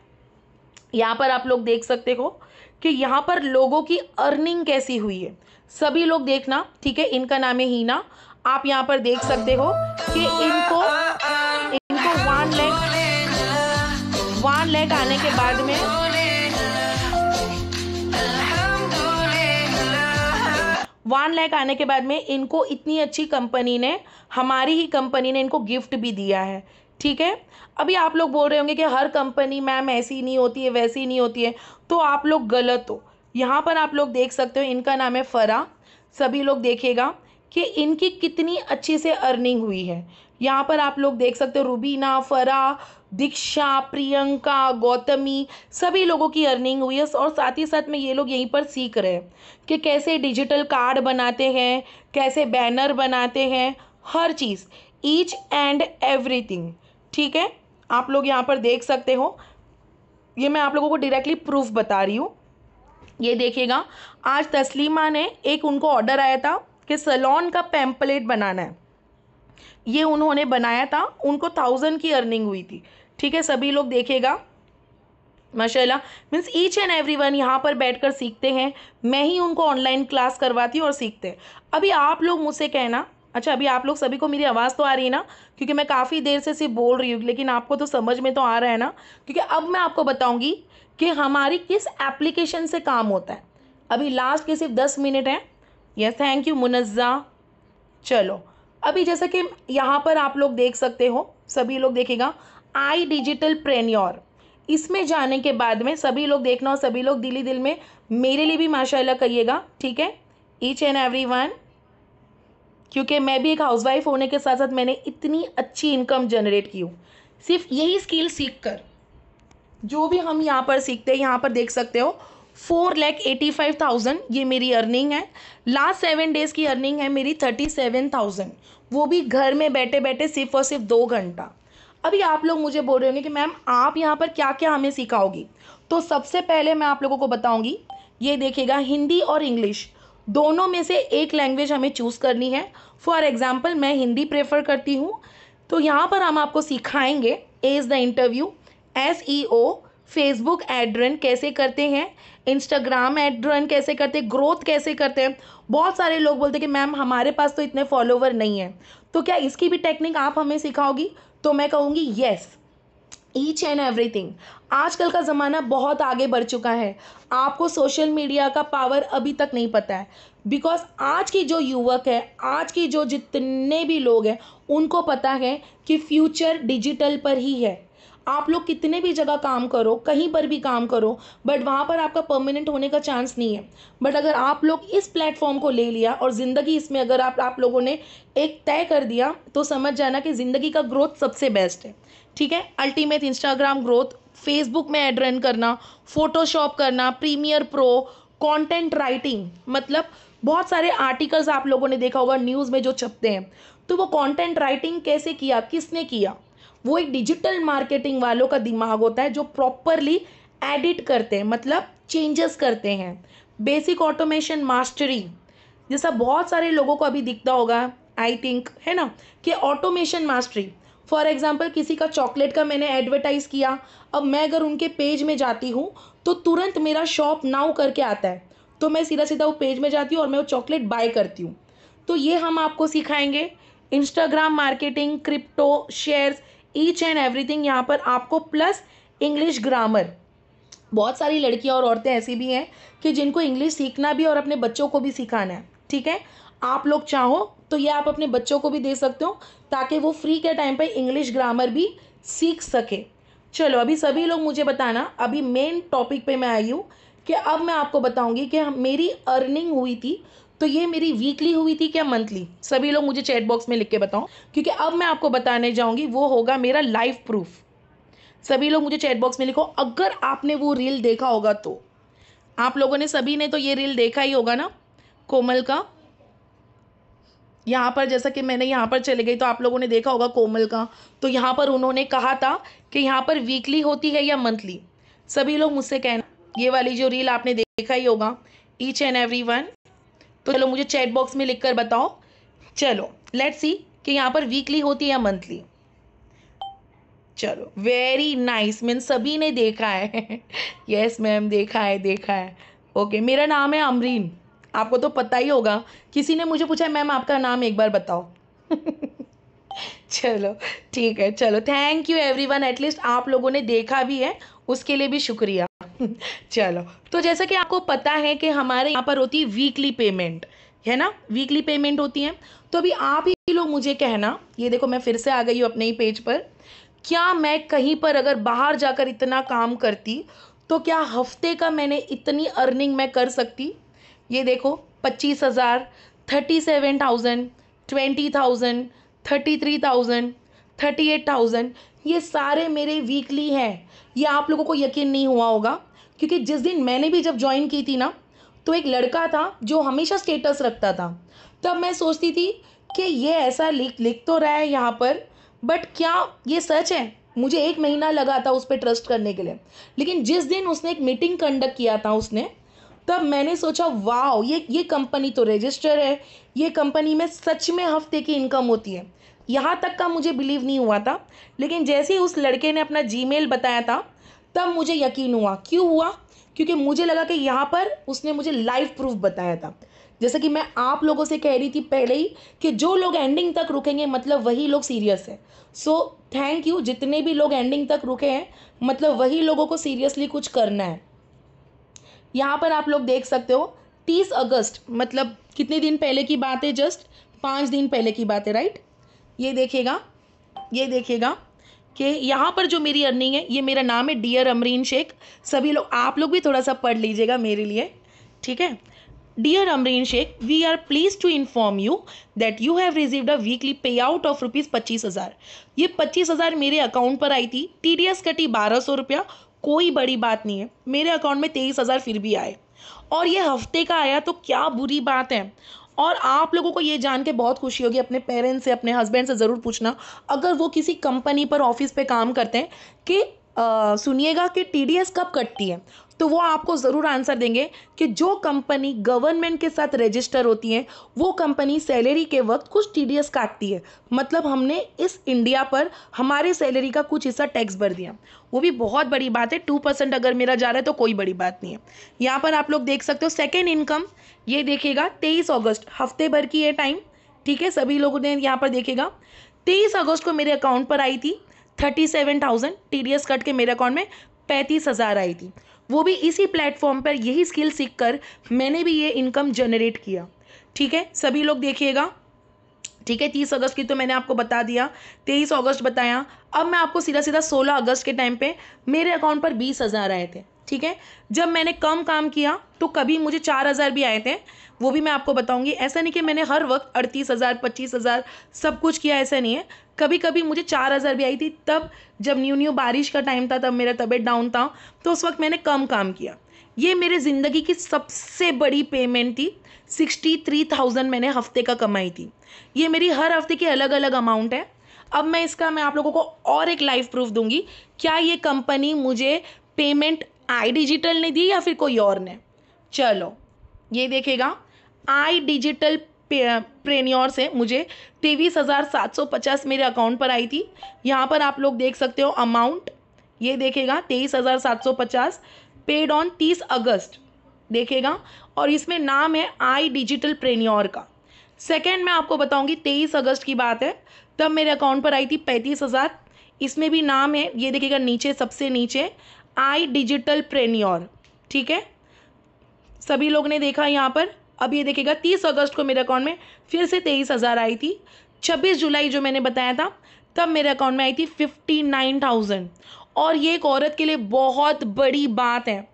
Speaker 1: यहाँ पर आप लोग देख सकते हो कि यहाँ पर लोगों की अर्निंग कैसी हुई है, सभी लोग देखना, ठीक है। इनका नाम है हीना। आप यहाँ पर देख सकते हो कि इनको 1 लाख आने के बाद में 1 लाख आने के बाद में इनको इतनी अच्छी कंपनी ने, हमारी ही कंपनी ने इनको गिफ्ट भी दिया है, ठीक है। अभी आप लोग बोल रहे होंगे कि हर कंपनी मैम ऐसी नहीं होती है, वैसी नहीं होती है, तो आप लोग गलत हो। यहाँ पर आप लोग देख सकते हो, इनका नाम है फरा। सभी लोग देखेगा कि इनकी कितनी अच्छी से अर्निंग हुई है। यहाँ पर आप लोग देख सकते हो, रुबीना, फरा, दीक्षा, प्रियंका, गौतमी, सभी लोगों की अर्निंग हुई है। और साथ ही साथ में ये लोग यहीं पर सीख रहे हैं कि कैसे डिजिटल कार्ड बनाते हैं, कैसे बैनर बनाते हैं, हर चीज़, ईच एंड एवरीथिंग, ठीक है। आप लोग यहाँ पर देख सकते हो, ये मैं आप लोगों को डायरेक्टली प्रूफ बता रही हूँ। ये देखिएगा, आज तस्लीमा ने, एक उनको ऑर्डर आया था कि सैलून का पैम्पलेट बनाना है, ये उन्होंने बनाया था, उनको 1000 की अर्निंग हुई थी, ठीक है। सभी लोग देखेगा, माशाल्लाह, मीन्स ईच एंड एवरीवन यहाँ पर बैठकर सीखते हैं। मैं ही उनको ऑनलाइन क्लास करवाती हूँ और सीखते हैं। अभी आप लोग मुझसे कहना, अच्छा अभी आप लोग सभी को मेरी आवाज़ तो आ रही है ना, क्योंकि मैं काफ़ी देर से सिर्फ बोल रही हूँ, लेकिन आपको तो समझ में तो आ रहा है ना, क्योंकि अब मैं आपको बताऊँगी कि हमारी किस एप्लीकेशन से काम होता है। अभी लास्ट के सिर्फ 10 मिनट हैं। Yes, thank you Munazza. चलो, अभी जैसे कि यहाँ पर आप लोग देख सकते हो, सभी लोग देखेगा, आई डिजिटल प्रेन्योर, इसमें जाने के बाद में सभी लोग देखना, और सभी लोग दिली दिल में मेरे लिए भी माशाल्लाह कहिएगा, ठीक है, ईच एंड एवरी वन, क्योंकि मैं भी एक हाउसवाइफ होने के साथ साथ मैंने इतनी अच्छी इनकम जनरेट की हूँ सिर्फ यही स्किल सीख कर। जो भी हम यहाँ पर सीखते हैं, यहाँ पर देख सकते हो 4,85,000 ये मेरी अर्निंग है। लास्ट 7 डेज़ की अर्निंग है मेरी 37,000, वो भी घर में बैठे बैठे सिर्फ और सिर्फ 2 घंटा। अभी आप लोग मुझे बोल रहे होंगे कि मैम आप यहाँ पर क्या क्या हमें सिखाओगी, तो सबसे पहले मैं आप लोगों को बताऊँगी, ये देखिएगा, हिंदी और इंग्लिश दोनों में से एक लैंग्वेज हमें चूज़ करनी है। फॉर एग्ज़ाम्पल मैं हिंदी प्रेफर करती हूँ, तो यहाँ पर हम आपको सिखाएंगे ace the interview, SEO, Facebook ad run कैसे करते हैं, इंस्टाग्राम एड रन कैसे करते हैं, ग्रोथ कैसे करते हैं। बहुत सारे लोग बोलते हैं कि मैम हमारे पास तो इतने फॉलोवर नहीं है, तो क्या इसकी भी टेक्निक आप हमें सिखाओगी, तो मैं कहूँगी येस, ईच एंड एवरीथिंग। आजकल का ज़माना बहुत आगे बढ़ चुका है, आपको सोशल मीडिया का पावर अभी तक नहीं पता है, बिकॉज आज की जो युवक है, आज की जो जितने भी लोग हैं, उनको पता है कि फ्यूचर डिजिटल पर ही है। आप लोग कितने भी जगह काम करो, कहीं पर भी काम करो, बट वहाँ पर आपका परमानेंट होने का चांस नहीं है। बट अगर आप लोग इस प्लेटफॉर्म को ले लिया और ज़िंदगी इसमें अगर आप लोगों ने एक तय कर दिया, तो समझ जाना कि ज़िंदगी का ग्रोथ सबसे बेस्ट है, ठीक है। अल्टीमेट इंस्टाग्राम ग्रोथ, फेसबुक में एड रन करना, फोटोशॉप करना, प्रीमियर प्रो, कंटेंट राइटिंग, मतलब बहुत सारे आर्टिकल्स आप लोगों ने देखा होगा न्यूज़ में जो छपते हैं, तो वो कंटेंट राइटिंग कैसे किया, किसने किया, वो एक डिजिटल मार्केटिंग वालों का दिमाग होता है जो प्रॉपरली एडिट करते हैं, मतलब चेंजेस करते हैं। बेसिक ऑटोमेशन मास्टरी, जैसा बहुत सारे लोगों को अभी दिखता होगा, आई थिंक, है ना, कि ऑटोमेशन मास्टरी। फॉर एग्जांपल किसी का चॉकलेट का मैंने एडवर्टाइज़ किया, अब मैं अगर उनके पेज में जाती हूँ तो तुरंत मेरा शॉप नाउ करके आता है, तो मैं सीधा सीधा वो पेज में जाती हूँ और मैं वो चॉकलेट बाय करती हूँ। तो ये हम आपको सिखाएंगे। Instagram marketing, crypto, shares, each and everything यहाँ पर आपको, प्लस इंग्लिश ग्रामर। बहुत सारी लड़कियां और औरतें ऐसी भी हैं कि जिनको इंग्लिश सीखना भी और अपने बच्चों को भी सिखाना है, ठीक है। आप लोग चाहो तो ये आप अपने बच्चों को भी दे सकते हो ताकि वो फ्री के टाइम पे इंग्लिश ग्रामर भी सीख सके। चलो अभी सभी लोग मुझे बताना, अभी मेन टॉपिक पे मैं आई हूँ कि अब मैं आपको बताऊंगी कि मेरी अर्निंग हुई थी तो ये मेरी वीकली हुई थी क्या मंथली। सभी लोग मुझे चैट बॉक्स में लिख के बताओ, क्योंकि अब मैं आपको बताने जाऊंगी वो होगा मेरा लाइव प्रूफ। सभी लोग मुझे चैट बॉक्स में लिखो अगर आपने वो रील देखा होगा तो। आप लोगों ने सभी ने तो ये रील देखा ही होगा ना, कोमल का। यहाँ पर जैसा कि मैंने यहाँ पर चले गई तो आप लोगों ने देखा होगा कोमल का। तो यहाँ पर उन्होंने कहा था कि यहाँ पर वीकली होती है या मंथली। सभी लोग मुझसे कहना, ये वाली जो रील आपने देखा ही होगा, ईच एंड एवरी वन। तो चलो मुझे चैट बॉक्स में लिख कर बताओ। चलो लेट्स सी कि यहाँ पर वीकली होती है या मंथली। चलो वेरी नाइस, मीन सभी ने देखा है। यस मैम, देखा है देखा है। ओके, मेरा नाम है अमरीन, आपको तो पता ही होगा। किसी ने मुझे पूछा मैम आपका नाम एक बार बताओ। चलो ठीक है, चलो थैंक यू एवरीवन, एटलीस्ट आप लोगों ने देखा भी है, उसके लिए भी शुक्रिया। चलो तो जैसा कि आपको पता है कि हमारे यहाँ पर होती है वीकली पेमेंट, है ना, वीकली पेमेंट होती है। तो अभी आप ही लोग मुझे कहना, ये देखो मैं फिर से आ गई हूँ अपने ही पेज पर। क्या मैं कहीं पर अगर बाहर जाकर इतना काम करती तो क्या हफ्ते का मैंने इतनी अर्निंग मैं कर सकती। ये देखो 25,000, 37,000, 20,000, 33,000, 38,000, ये सारे मेरे वीकली हैं। ये आप लोगों को यकीन नहीं हुआ होगा, क्योंकि जिस दिन मैंने भी जब ज्वाइन की थी ना, तो एक लड़का था जो हमेशा स्टेटस रखता था। तब मैं सोचती थी कि ये ऐसा लिख तो रहा है यहाँ पर, बट क्या ये सच है। मुझे 1 महीना लगा था उस पर ट्रस्ट करने के लिए। लेकिन जिस दिन उसने एक मीटिंग कंडक्ट किया था उसने, तब मैंने सोचा वाह, ये कंपनी तो रजिस्टर है, ये कंपनी में सच में हफ्ते की इनकम होती है। यहाँ तक का मुझे बिलीव नहीं हुआ था, लेकिन जैसे ही उस लड़के ने अपना जीमेल बताया था तब मुझे यकीन हुआ। क्यों हुआ? क्योंकि मुझे लगा कि यहाँ पर उसने मुझे लाइव प्रूफ बताया था। जैसे कि मैं आप लोगों से कह रही थी पहले ही कि जो लोग एंडिंग तक रुकेंगे मतलब वही लोग सीरियस है। सो थैंक यू, जितने भी लोग एंडिंग तक रुके हैं मतलब वही लोगों को सीरियसली कुछ करना है। यहाँ पर आप लोग देख सकते हो 30 अगस्त, मतलब कितने दिन पहले की बात है, जस्ट 5 दिन पहले की बात है, राइट। ये देखिएगा कि यहाँ पर जो मेरी अर्निंग है, ये मेरा नाम है डियर अमरीन शेख। सभी लोग, आप लोग भी थोड़ा सा पढ़ लीजिएगा मेरे लिए, ठीक है। Dear Amreen Shaikh, we are please to inform you that you have received a weekly payout of ₹25,000। ये 25,000 मेरे अकाउंट पर आई थी। TDS कटी 1,200 रुपया, कोई बड़ी बात नहीं है। मेरे अकाउंट में 23,000 फिर भी आए, और ये हफ्ते का आया तो क्या बुरी बात है। और आप लोगों को ये जान के बहुत खुशी होगी, अपने पेरेंट्स से, अपने हस्बैंड से ज़रूर पूछना अगर वो किसी कंपनी पर ऑफिस पे काम करते हैं कि सुनिएगा कि TDS कब कटती है। तो वो आपको ज़रूर आंसर देंगे कि जो कंपनी गवर्नमेंट के साथ रजिस्टर होती है वो कंपनी सैलरी के वक्त कुछ TDS काटती है। मतलब हमने इस इंडिया पर हमारे सैलरी का कुछ हिस्सा टैक्स भर दिया, वो भी बहुत बड़ी बात है। 2% अगर मेरा जा रहा है तो कोई बड़ी बात नहीं है। यहाँ पर आप लोग देख सकते हो सेकेंड इनकम, ये देखिएगा 23 अगस्त, हफ्ते भर की है टाइम, ठीक है। सभी लोगों ने यहाँ पर देखेगा 23 अगस्त को मेरे अकाउंट पर आई थी 37,000, TDS कट के मेरे अकाउंट में 35,000 आई थी। वो भी इसी प्लेटफॉर्म पर यही स्किल सीखकर मैंने भी ये इनकम जनरेट किया, ठीक है। सभी लोग देखिएगा, ठीक है। 30 अगस्त की तो मैंने आपको बता दिया, 23 अगस्त बताया। अब मैं आपको सीधा 16 अगस्त के टाइम पे मेरे अकाउंट पर 20,000 आए थे, ठीक है। जब मैंने कम काम किया तो कभी मुझे 4,000 भी आए थे, वो भी मैं आपको बताऊंगी। ऐसा नहीं कि मैंने हर वक्त 38,000 25,000 सब कुछ किया, ऐसा नहीं है। कभी कभी मुझे 4,000 भी आई थी, तब जब न्यू बारिश का टाइम था, तब मेरा तबीयत डाउन था, तो उस वक्त मैंने कम काम किया। ये मेरे ज़िंदगी की सबसे बड़ी पेमेंट थी। 63,000 मैंने हफ्ते का कमाई थी। ये मेरी हर हफ्ते की अलग अलग अमाउंट है। अब मैं आप लोगों को और एक लाइव प्रूफ दूंगी। क्या ये कंपनी मुझे पेमेंट आई डिजिटल ने दी या फिर कोई और ने? चलो ये देखेगा, आई डिजिटल प्रेन्योर से मुझे 23,750 मेरे अकाउंट पर आई थी। यहाँ पर आप लोग देख सकते हो अमाउंट, ये देखेगा 23,750 पेड ऑन 30 अगस्त देखेगा, और इसमें नाम है आई डिजिटल प्रेन्योर का। सेकेंड मैं आपको बताऊंगी 23 अगस्त की बात है, तब मेरे अकाउंट पर आई थी 35,000। इसमें भी नाम है, ये देखिएगा नीचे सबसे नीचे आई डिजिटल प्रेन्योर, ठीक है, सभी लोग ने देखा यहाँ पर। अब ये देखिएगा 30 अगस्त को मेरे अकाउंट में फिर से 23,000 आई थी। 26 जुलाई जो मैंने बताया था तब मेरे अकाउंट में आई थी 59,000। और ये एक औरत के लिए बहुत बड़ी बात है,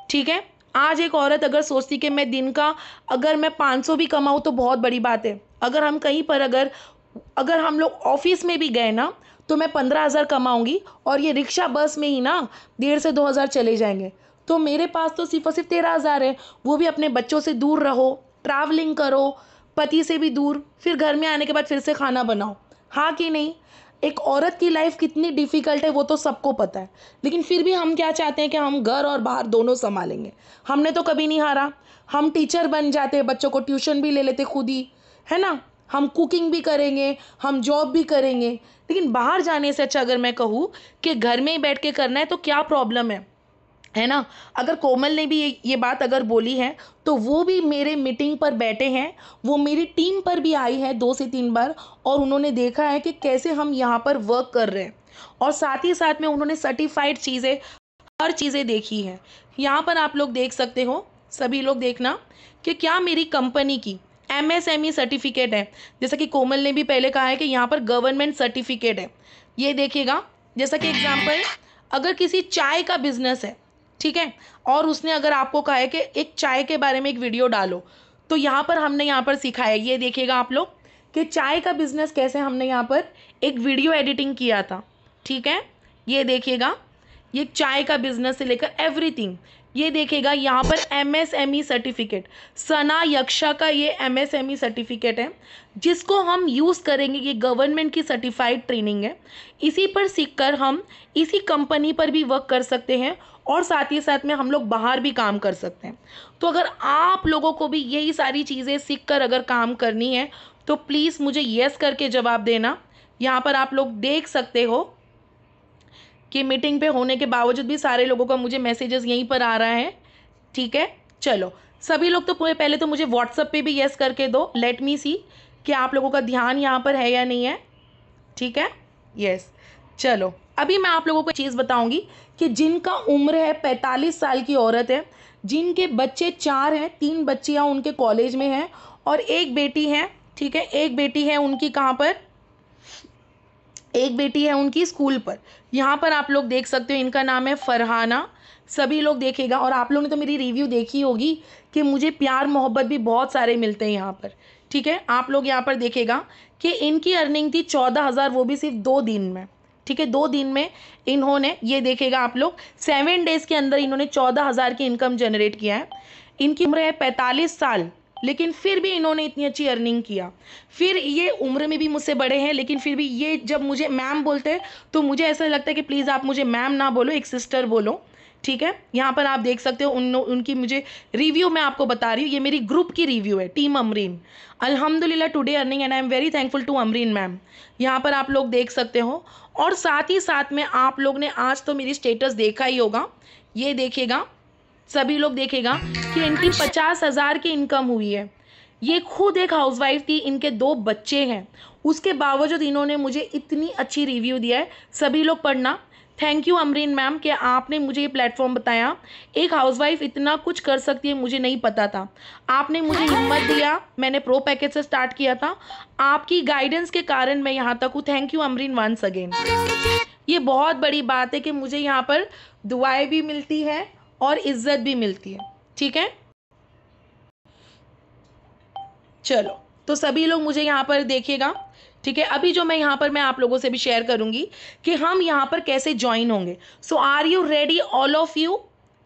Speaker 1: ठीक है। आज एक औरत अगर सोचती कि मैं दिन का अगर मैं 500 भी कमाऊँ तो बहुत बड़ी बात है। अगर हम कहीं पर अगर हम लोग ऑफिस में भी गए ना तो मैं 15,000 कमाऊंगी और ये रिक्शा बस में ही ना 1,500 से 2,000 चले जाएंगे। तो मेरे पास तो सिर्फ और सिर्फ 13,000 है, वो भी अपने बच्चों से दूर रहो, ट्रैवलिंग करो, पति से भी दूर, फिर घर में आने के बाद फिर से खाना बनाओ, हाँ कि नहीं। एक औरत की लाइफ कितनी डिफ़िकल्ट है वो तो सबको पता है, लेकिन फिर भी हम क्या चाहते हैं कि हम घर और बाहर दोनों संभालेंगे। हमने तो कभी नहीं हारा, हम टीचर बन जाते, बच्चों को ट्यूशन भी ले लेते खुद ही, है ना, हम कुकिंग भी करेंगे, हम जॉब भी करेंगे। लेकिन बाहर जाने से अच्छा अगर मैं कहूँ कि घर में ही बैठ के करना है तो क्या प्रॉब्लम है ना। अगर कोमल ने भी ये बात अगर बोली है तो वो भी मेरे मीटिंग पर बैठे हैं, वो मेरी टीम पर भी आई है 2 से 3 बार, और उन्होंने देखा है कि कैसे हम यहाँ पर वर्क कर रहे हैं, और साथ ही साथ में उन्होंने सर्टिफाइड चीज़ें, हर चीज़ें देखी है। यहाँ पर आप लोग देख सकते हो, सभी लोग देखना कि क्या मेरी कंपनी की MSME सर्टिफिकेट है। जैसा कि कोमल ने भी पहले कहा है कि यहाँ पर गवर्नमेंट सर्टिफिकेट है। ये देखिएगा, जैसा कि एग्जांपल अगर किसी चाय का बिजनेस है, ठीक है, और उसने अगर आपको कहा है कि एक चाय के बारे में एक वीडियो डालो, तो यहाँ पर हमने यहाँ पर सिखाया, ये देखिएगा आप लोग कि चाय का बिजनेस कैसे हमने यहाँ पर एक वीडियो एडिटिंग किया था, ठीक है। ये देखिएगा, ये चाय का बिजनेस से लेकर एवरीथिंग, ये देखिएगा यहाँ पर MSME सर्टिफिकेट, सना यक्षा का ये MSME सर्टिफिकेट है, जिसको हम यूज़ करेंगे। ये गवर्नमेंट की सर्टिफाइड ट्रेनिंग है, इसी पर सीखकर हम इसी कंपनी पर भी वर्क कर सकते हैं, और साथ ही साथ में हम लोग बाहर भी काम कर सकते हैं। तो अगर आप लोगों को भी यही सारी चीज़ें सीखकर अगर काम करनी है तो प्लीज़ मुझे येस करके जवाब देना। यहाँ पर आप लोग देख सकते हो कि मीटिंग पे होने के बावजूद भी सारे लोगों का मुझे मैसेजेस यहीं पर आ रहा है, ठीक है। चलो सभी लोग तो पहले तो मुझे व्हाट्सएप पे भी येस करके दो, लेट मी सी कि आप लोगों का ध्यान यहाँ पर है या नहीं है, ठीक है, येस। चलो अभी मैं आप लोगों को चीज़ बताऊंगी कि जिनका उम्र है 45 साल की औरत है, जिनके बच्चे 4 हैं, 3 बच्चियाँ उनके कॉलेज में हैं और एक बेटी है, ठीक है, एक बेटी है उनकी कहाँ पर, एक बेटी है उनकी स्कूल पर। यहाँ पर आप लोग देख सकते हो, इनका नाम है फरहाना। सभी लोग देखेगा, और आप लोगों ने तो मेरी रिव्यू देखी होगी कि मुझे प्यार मोहब्बत भी बहुत सारे मिलते हैं यहाँ पर, ठीक है। आप लोग यहाँ पर देखेगा कि इनकी अर्निंग थी 14,000, वो भी सिर्फ 2 दिन में, ठीक है, 2 दिन में इन्होंने, ये देखेगा आप लोग, 7 डेज़ के अंदर इन्होंने 14,000 की इनकम जनरेट किया है। इनकी उम्र है 45 साल, लेकिन फिर भी इन्होंने इतनी अच्छी अर्निंग किया। फिर ये उम्र में भी मुझसे बड़े हैं, लेकिन फिर भी ये जब मुझे मैम बोलते हैं तो मुझे ऐसा लगता है कि प्लीज़ आप मुझे मैम ना बोलो, एक सिस्टर बोलो, ठीक है। यहाँ पर आप देख सकते हो उनकी मुझे रिव्यू मैं आपको बता रही हूँ, ये मेरी ग्रुप की रिव्यू है, टीम अमरीन। अल्हम्दुलिल्लाह today earning and I am very thankful to Amreen ma'am. यहाँ पर आप लोग देख सकते हो, और साथ ही साथ में आप लोग ने आज तो मेरी स्टेटस देखा ही होगा, ये देखिएगा, सभी लोग देखेगा कि इनकी 50,000 की इनकम हुई है। ये खुद एक हाउसवाइफ थी, इनके 2 बच्चे हैं, उसके बावजूद इन्होंने मुझे इतनी अच्छी रिव्यू दिया है। सभी लोग पढ़ना। थैंक यू अमरीन मैम कि आपने मुझे ये प्लेटफॉर्म बताया। एक हाउसवाइफ इतना कुछ कर सकती है मुझे नहीं पता था, आपने मुझे हिम्मत दिया, मैंने प्रो पैकेज से स्टार्ट किया था, आपकी गाइडेंस के कारण मैं यहाँ तक हूँ। Thank you Amreen once again. ये बहुत बड़ी बात है कि मुझे यहाँ पर दुआएं भी मिलती है और इज्जत भी मिलती है, ठीक है। चलो तो सभी लोग मुझे यहाँ पर देखिएगा, ठीक है। अभी जो मैं यहाँ पर मैं आप लोगों से भी शेयर करूँगी कि हम यहाँ पर कैसे ज्वाइन होंगे। So are you ready all of you?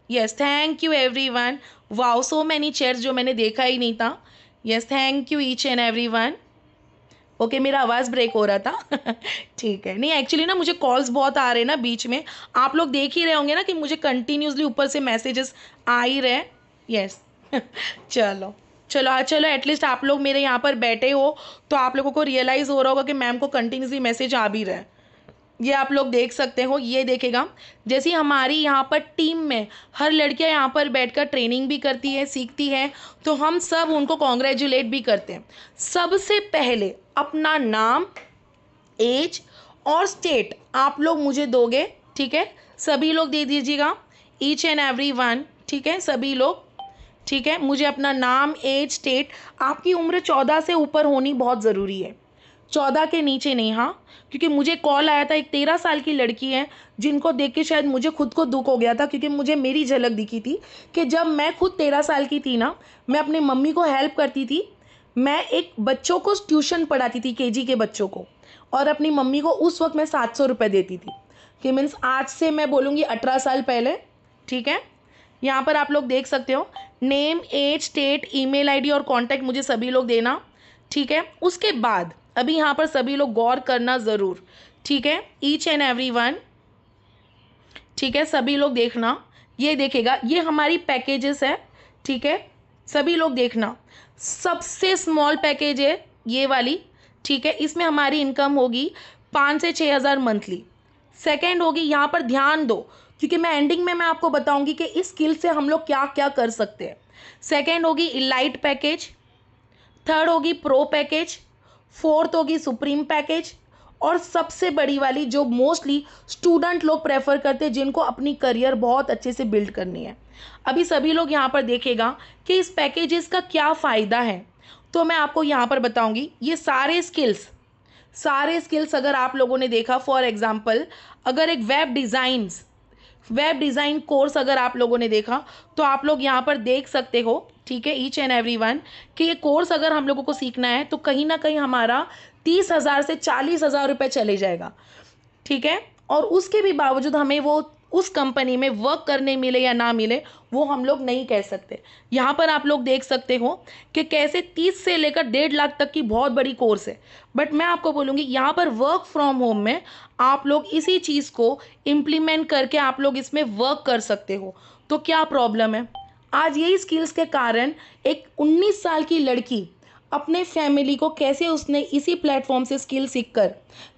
Speaker 1: Yes, thank you everyone. Wow, so many chairs जो मैंने देखा ही नहीं था। Yes, thank you each and everyone. Okay, मेरा आवाज़ ब्रेक हो रहा था ठीक है, नहीं एक्चुअली ना मुझे कॉल्स बहुत आ रहे हैं ना बीच में, आप लोग देख ही रहे होंगे ना कि मुझे कंटिन्यूसली ऊपर से मैसेजेस आ ही रहे। यस चलो चलो चलो, एटलीस्ट आप लोग मेरे यहाँ पर बैठे हो तो आप लोगों को रियलाइज़ हो रहा होगा कि मैम को कंटिन्यूसली मैसेज आ भी रहा है। ये आप लोग देख सकते हो, ये देखेगा जैसे हमारी यहाँ पर टीम में हर लड़कियाँ यहाँ पर बैठकर ट्रेनिंग भी करती है, सीखती है, तो हम सब उनको कॉन्ग्रेचुलेट भी करते हैं। सबसे पहले अपना नाम, एज और स्टेट आप लोग मुझे दोगे, ठीक है, सभी लोग दे दीजिएगा, ईच एंड एवरी वन, ठीक है, सभी लोग, ठीक है, मुझे अपना नाम, एज, स्टेट। आपकी उम्र 14 से ऊपर होनी बहुत ज़रूरी है, 14 के नीचे नहीं, हाँ, क्योंकि मुझे कॉल आया था, एक 13 साल की लड़की है जिनको देख के शायद मुझे खुद को दुख हो गया था, क्योंकि मुझे मेरी झलक दिखी थी कि जब मैं खुद 13 साल की थी ना, मैं अपनी मम्मी को हेल्प करती थी, मैं एक बच्चों को ट्यूशन पढ़ाती थी, केजी के बच्चों को, और अपनी मम्मी को उस वक्त मैं 700 रुपये देती थी, कि मीन्स आज से मैं बोलूँगी 18 साल पहले, ठीक है। यहाँ पर आप लोग देख सकते हो, name, age, state, email ID और कॉन्टैक्ट मुझे सभी लोग देना, ठीक है। उसके बाद अभी यहाँ पर सभी लोग गौर करना ज़रूर, ठीक है, ईच एंड एवरी वन, ठीक है, सभी लोग देखना, ये देखेगा, ये हमारी पैकेजेस है, ठीक है, सभी लोग देखना, सबसे स्मॉल पैकेज है ये वाली, ठीक है, इसमें हमारी इनकम होगी 5 से 6 हज़ार मंथली। सेकेंड होगी, यहाँ पर ध्यान दो, क्योंकि मैं एंडिंग में मैं आपको बताऊंगी कि इस स्किल से हम लोग क्या क्या कर सकते हैं। सेकेंड होगी इलाइट पैकेज, थर्ड होगी प्रो पैकेज, फोर्थ होगी सुप्रीम पैकेज, और सबसे बड़ी वाली जो मोस्टली स्टूडेंट लोग प्रेफर करते हैं, जिनको अपनी करियर बहुत अच्छे से बिल्ड करनी है। अभी सभी लोग यहाँ पर देखेगा कि इस पैकेजेस का क्या फ़ायदा है, तो मैं आपको यहाँ पर बताऊँगी। ये सारे स्किल्स अगर आप लोगों ने देखा, फॉर एग्जांपल अगर एक वेब डिज़ाइन कोर्स अगर आप लोगों ने देखा, तो आप लोग यहाँ पर देख सकते हो, ठीक है, ईच एंड एवरी वन, कि ये कोर्स अगर हम लोगों को सीखना है तो कहीं ना कहीं हमारा 30,000 से 40,000 रुपये चले जाएगा, ठीक है। और उसके भी बावजूद हमें वो उस कंपनी में वर्क करने मिले या ना मिले, वो हम लोग नहीं कह सकते। यहाँ पर आप लोग देख सकते हो कि कैसे 30 से लेकर 1.5 लाख तक की बहुत बड़ी कोर्स है, बट मैं आपको बोलूँगी यहाँ पर वर्क फ्रॉम होम में आप लोग इसी चीज़ को इम्प्लीमेंट करके आप लोग इसमें वर्क कर सकते हो, तो क्या प्रॉब्लम है। आज यही स्किल्स के कारण एक 19 साल की लड़की अपने फैमिली को कैसे उसने इसी प्लेटफॉर्म से स्किल सीखकर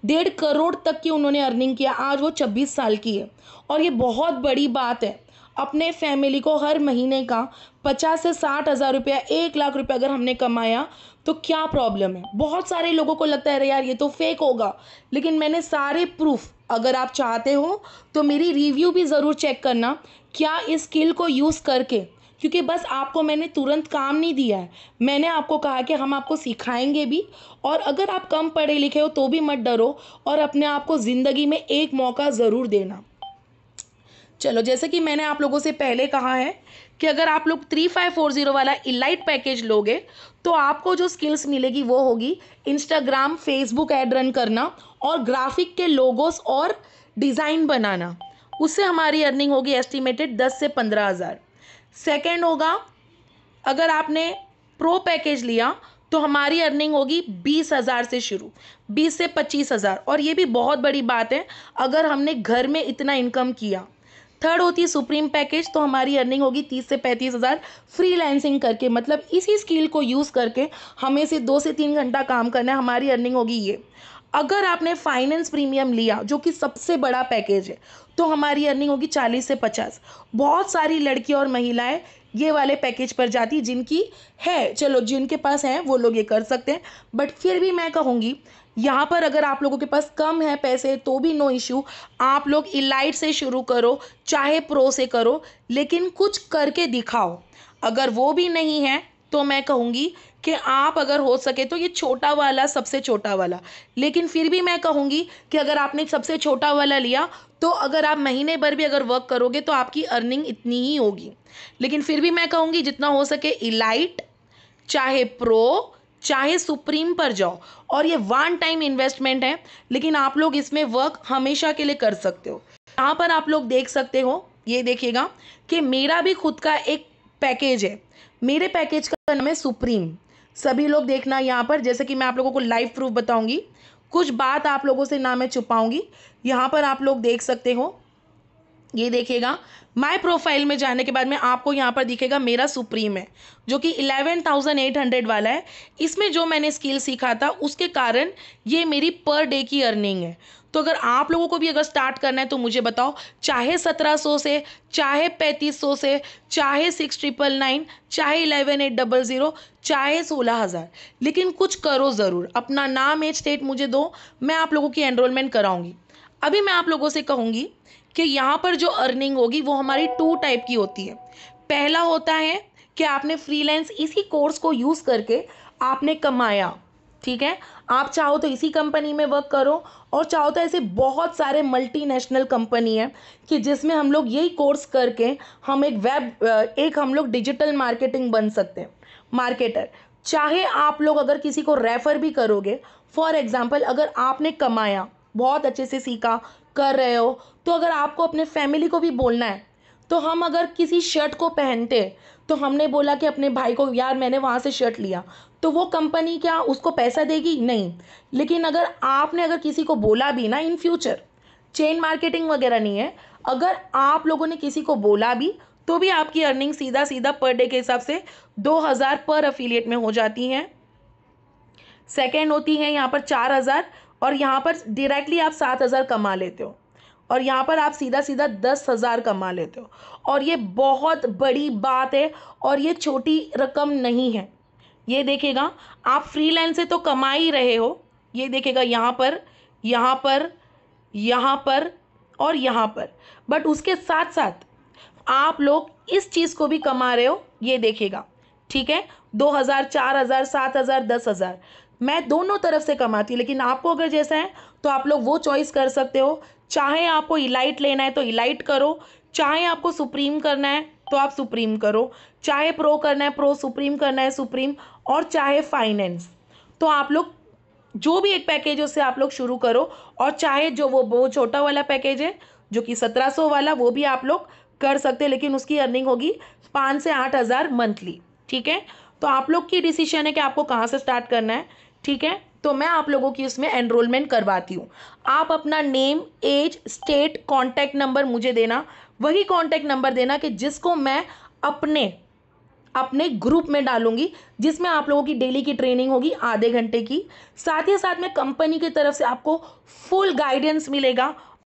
Speaker 1: 1.5 करोड़ तक की उन्होंने अर्निंग किया। आज वो 26 साल की है, और ये बहुत बड़ी बात है। अपने फैमिली को हर महीने का 50 से 60 हज़ार रुपया, 1 लाख रुपया अगर हमने कमाया तो क्या प्रॉब्लम है। बहुत सारे लोगों को लगता है अरे यार ये तो फेक होगा, लेकिन मैंने सारे प्रूफ, अगर आप चाहते हो तो मेरी रिव्यू भी ज़रूर चेक करना, क्या इस स्किल को यूज़ करके, क्योंकि बस आपको मैंने तुरंत काम नहीं दिया है, मैंने आपको कहा कि हम आपको सिखाएंगे भी, और अगर आप कम पढ़े लिखे हो तो भी मत डरो, और अपने आप को ज़िंदगी में एक मौका ज़रूर देना। चलो, जैसे कि मैंने आप लोगों से पहले कहा है कि अगर आप लोग 3540 वाला इलाइट पैकेज लोगे तो आपको जो स्किल्स मिलेगी वो होगी इंस्टाग्राम, फेसबुक ऐड रन करना और ग्राफिक के लोगोस और डिज़ाइन बनाना। उससे हमारी अर्निंग होगी एस्टिमेटेड 10 से 15 हज़ार। सेकेंड होगा, अगर आपने प्रो पैकेज लिया तो हमारी अर्निंग होगी 20,000 से शुरू, 20 से 25,000, और ये भी बहुत बड़ी बात है अगर हमने घर में इतना इनकम किया। थर्ड होती है सुप्रीम पैकेज, तो हमारी अर्निंग होगी 30 से 35,000 फ्रीलांसिंग करके, मतलब इसी स्किल को यूज़ करके हमें से 2 से 3 घंटा काम करना है, हमारी अर्निंग होगी ये। अगर आपने फाइनेंस प्रीमियम लिया जो कि सबसे बड़ा पैकेज है, तो हमारी अर्निंग होगी 40 से 50। बहुत सारी लड़कियां और महिलाएं ये वाले पैकेज पर जाती, जिनकी है, चलो जिनके पास है वो लोग ये कर सकते हैं, बट फिर भी मैं कहूँगी यहाँ पर अगर आप लोगों के पास कम है पैसे तो भी नो इशू, आप लोग इलाइट से शुरू करो, चाहे प्रो से करो, लेकिन कुछ करके दिखाओ। अगर वो भी नहीं है तो मैं कहूँगी कि आप अगर हो सके तो ये छोटा वाला, सबसे छोटा वाला, लेकिन फिर भी मैं कहूँगी कि अगर आपने सबसे छोटा वाला लिया तो अगर आप महीने भर भी अगर वर्क करोगे तो आपकी अर्निंग इतनी ही होगी। लेकिन फिर भी मैं कहूँगी जितना हो सके इलाइट, चाहे प्रो, चाहे सुप्रीम पर जाओ, और ये वन टाइम इन्वेस्टमेंट है, लेकिन आप लोग इसमें वर्क हमेशा के लिए कर सकते हो। यहाँ पर आप लोग देख सकते हो, ये देखिएगा कि मेरा भी खुद का एक पैकेज है, मेरे पैकेज का नाम है सुप्रीम। सभी लोग देखना यहाँ पर, जैसे कि मैं आप लोगों को लाइव प्रूफ बताऊंगी, कुछ बात आप लोगों से ना मैं छुपाऊंगी। यहाँ पर आप लोग देख सकते हो, ये देखिएगा, माय प्रोफाइल में जाने के बाद में आपको यहाँ पर दिखेगा मेरा सुप्रीम है, जो कि 11,800 वाला है। इसमें जो मैंने स्किल सीखा था उसके कारण ये मेरी पर डे की अर्निंग है। तो अगर आप लोगों को भी अगर स्टार्ट करना है तो मुझे बताओ, चाहे 1700 से, चाहे 3500 से, चाहे 6999, चाहे 11,800, चाहे 16,000, लेकिन कुछ करो ज़रूर। अपना नाम, एज, स्टेट मुझे दो, मैं आप लोगों की एनरोलमेंट कराऊंगी। अभी मैं आप लोगों से कहूँगी कि यहाँ पर जो अर्निंग होगी वो हमारी 2 टाइप की होती है। पहला होता है कि आपने फ्रीलांस इसी कोर्स को यूज़ करके आपने कमाया, ठीक है। आप चाहो तो इसी कंपनी में वर्क करो, और चाहो तो ऐसे बहुत सारे मल्टीनेशनल कंपनी है कि जिसमें हम लोग यही कोर्स करके हम एक हम लोग डिजिटल मार्केटिंग बन सकते हैं, मार्केटर। चाहे आप लोग अगर किसी को रेफ़र भी करोगे, फॉर एग्जांपल अगर आपने कमाया, बहुत अच्छे से सीखा, कर रहे हो, तो अगर आपको अपने फैमिली को भी बोलना है, तो हम अगर किसी शर्ट को पहनते, तो हमने बोला कि अपने भाई को, यार मैंने वहाँ से शर्ट लिया, तो वो कंपनी क्या उसको पैसा देगी? नहीं। लेकिन अगर आपने अगर किसी को बोला भी ना, इन फ्यूचर चेन मार्केटिंग वगैरह नहीं है, अगर आप लोगों ने किसी को बोला भी, तो भी आपकी अर्निंग सीधा सीधा पर डे के हिसाब से 2,000 पर अफिलिएट में हो जाती हैं। सेकेंड होती है यहाँ पर 4,000, और यहाँ पर डायरेक्टली आप 7,000 कमा लेते हो, और यहाँ पर आप सीधा सीधा 10,000 कमा लेते हो। और ये बहुत बड़ी बात है, और ये छोटी रकम नहीं है। ये देखिएगा, आप फ्रीलांस से तो कमा ही रहे हो, ये देखिएगा यहाँ पर, यहाँ पर, यहाँ पर और यहाँ पर, बट उसके साथ साथ आप लोग इस चीज़ को भी कमा रहे हो, ये देखिएगा, ठीक है। 2,000, 4,000, 7,000, 10,000, मैं दोनों तरफ से कमाती हूँ। लेकिन आपको अगर जैसा है तो आप लोग वो चॉइस कर सकते हो। चाहे आपको इलाइट लेना है तो इलाइट करो, चाहे आपको सुप्रीम करना है तो आप सुप्रीम करो, चाहे प्रो करना है प्रो, सुप्रीम करना है सुप्रीम, और चाहे फाइनेंस, तो आप लोग जो भी एक पैकेज है उससे आप लोग शुरू करो। और चाहे जो वो छोटा वाला पैकेज है जो कि 1,700 वाला, वो भी आप लोग कर सकते हैं, लेकिन उसकी अर्निंग होगी 5 से 8,000 मंथली, ठीक है। तो आप लोग की डिसीजन है कि आपको कहाँ से स्टार्ट करना है, ठीक है। तो मैं आप लोगों की उसमें एनरोलमेंट करवाती हूँ। आप अपना name, age, state, contact number मुझे देना, वही कॉन्टैक्ट नंबर देना कि जिसको मैं अपने ग्रुप में डालूंगी, जिसमें आप लोगों की डेली की ट्रेनिंग होगी आधे घंटे की। साथ ही साथ में कंपनी की तरफ से आपको फुल गाइडेंस मिलेगा।